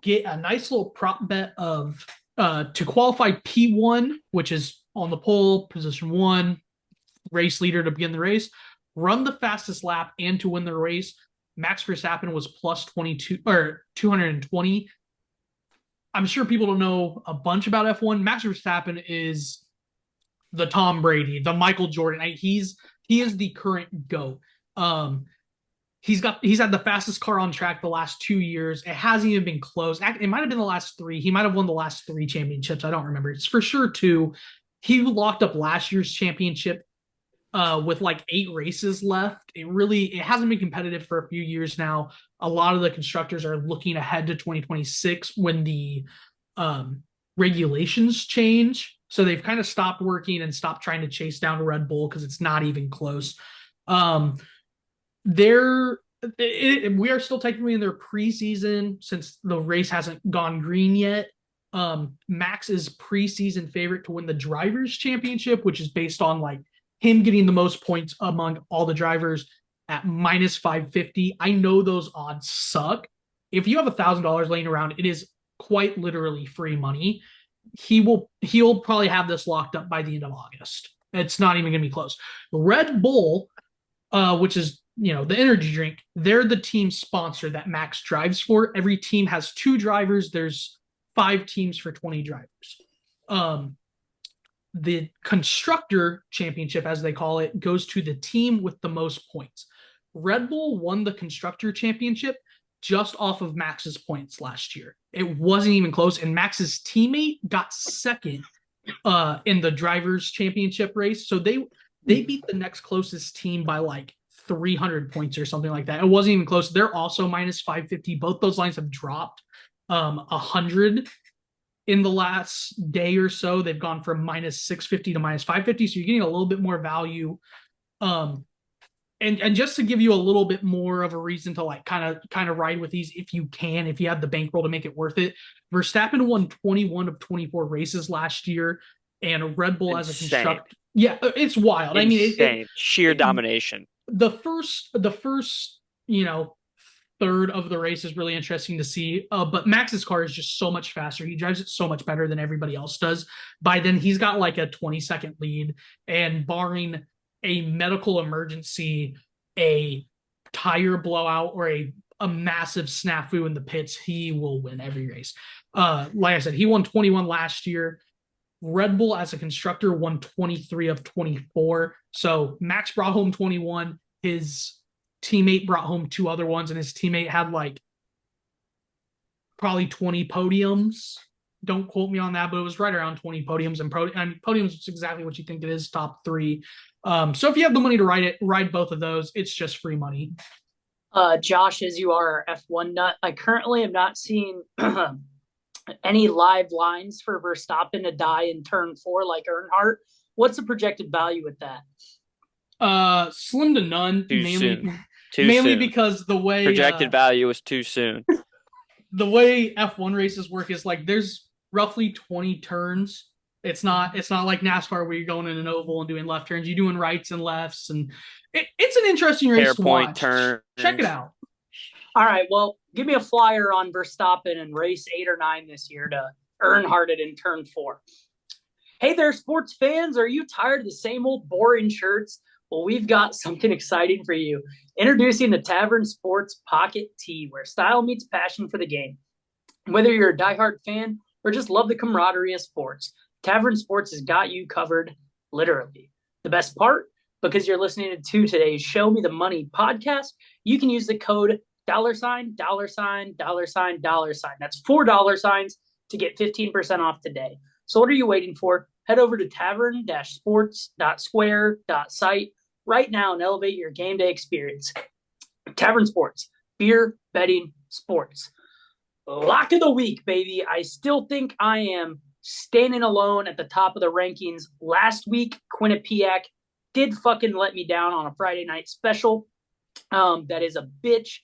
get a nice little prop bet of to qualify P1, which is on the pole, position 1, race leader to begin the race, run the fastest lap, and to win the race. Max Verstappen was plus 22 or 220. I'm sure people don't know a bunch about F1. Max Verstappen is the Tom Brady, the Michael Jordan. He is the current GOAT. He's had the fastest car on track the last 2 years. It hasn't even been close. It might have been the last 3. He might have won the last 3 championships. I don't remember. It's for sure 2. He locked up last year's championship with like 8 races left. It hasn't been competitive for a few years now. A lot of the constructors are looking ahead to 2026 when the regulations change. So they've kind of stopped working and stopped trying to chase down Red Bull because it's not even close. We are still technically in their preseason since the race hasn't gone green yet. Max is preseason favorite to win the drivers championship, which is based on like him getting the most points among all the drivers at minus 550. I know those odds suck, if you have $1,000 laying around, it is quite literally free money. He'll probably have this locked up by the end of August. It's not even going to be close. Red Bull, which is, the energy drink, they're the team sponsor that Max drives for. Every team has 2 drivers. There's 5 teams for 20 drivers. The constructor championship, as they call it, goes to the team with the most points. Red Bull won the constructor championship just off of Max's points last year. It wasn't even close, and Max's teammate got second in the drivers championship race. So they beat the next closest team by like 300 points or something like that. It wasn't even close. They're also minus 550. Both those lines have dropped 100 in the last day or so. They've gone from minus 650 to minus 550. So you're getting a little bit more value. And just to give you a little bit more of a reason to like kind of ride with these if you have the bankroll to make it worth it. Verstappen won 21 of 24 races last year, and Red Bull as a constructor. Yeah, it's wild. Insane. I mean, sheer domination. The first, third of the race is really interesting to see. But Max's car is just so much faster. He drives it so much better than everybody else does. By then, he's got like a 20-second lead, and barring a medical emergency, a tire blowout, or a massive snafu in the pits, he will win every race. Like I said, he won 21 last year. Red Bull as a constructor won 23 of 24. So Max brought home 21. His teammate brought home 2 other ones, and his teammate had like probably 20 podiums. Don't quote me on that, but it was right around 20 podiums. And podiums is exactly what you think it is, top 3. So if you have the money to ride both of those, it's just free money. Josh, as you are our F1 nut, I currently am not seeing any live lines for Verstappen to die in turn 4 like Earnhardt. What's the projected value with that? Slim to none. Too mainly soon. Because the way Projected value is too soon. The way F1 races work is like there's roughly 20 turns. It's not like NASCAR where you're going in an oval and doing left turns. You're doing rights and lefts, and it's an interesting race to watch. Turn. Check it out. All right, well, give me a flyer on Verstappen in race 8 or 9 this year to Earnhardt it in turn 4. Hey there, sports fans. Are you tired of the same old boring shirts? Well, we've got something exciting for you. Introducing the Tavern Sports Pocket Tee, where style meets passion for the game. Whether you're a diehard fan or just love the camaraderie of sports, Tavern Sports has got you covered, literally. The best part, because you're listening to today's Show Me the Money podcast, you can use the code $, $, That's $4 to get 15% off today. So what are you waiting for? Head over to tavern-sports.square.site right now and elevate your game day experience. Tavern Sports, beer, betting, sports. Lock of the week, baby. I still think I am standing alone at the top of the rankings. Last week, Quinnipiac did fucking let me down on a Friday night special. That is a bitch.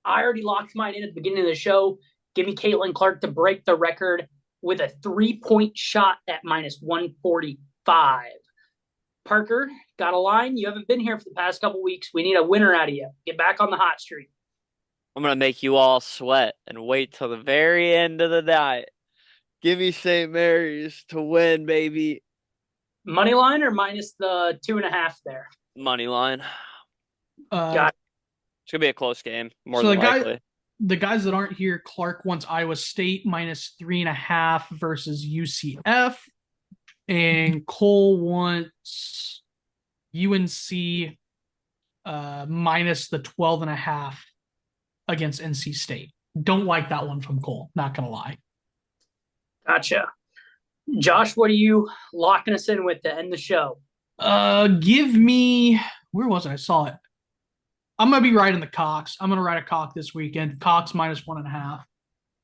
I already locked mine in at the beginning of the show. Give me Caitlin Clark to break the record with a 3-point shot at minus 145. Parker, got a line? You haven't been here for the past couple weeks. We need a winner out of you. Get back on the hot streak. I'm going to make you all sweat and wait till the very end of the night. Give me St. Mary's to win, baby. Money line or minus the 2.5 there? Money line. Got it. It's going to be a close game, more So than likely. The guys that aren't here, Clark wants Iowa State minus 3.5 versus UCF. And Cole wants UNC minus the 12.5 against NC State. Don't like that one from Cole, not going to lie. Gotcha. Josh, what are you locking us in with to end the show? Give me, where was it? I saw it. I'm going to be riding the Cox. I'm going to ride a Cox this weekend. Cox minus 1.5.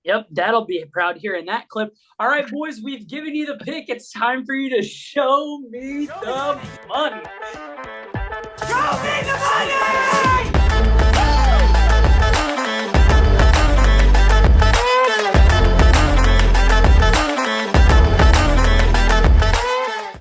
Yep, that'll be proud hearing that clip. All right, boys, we've given you the pick. It's time for you to show me the money. Show me the money!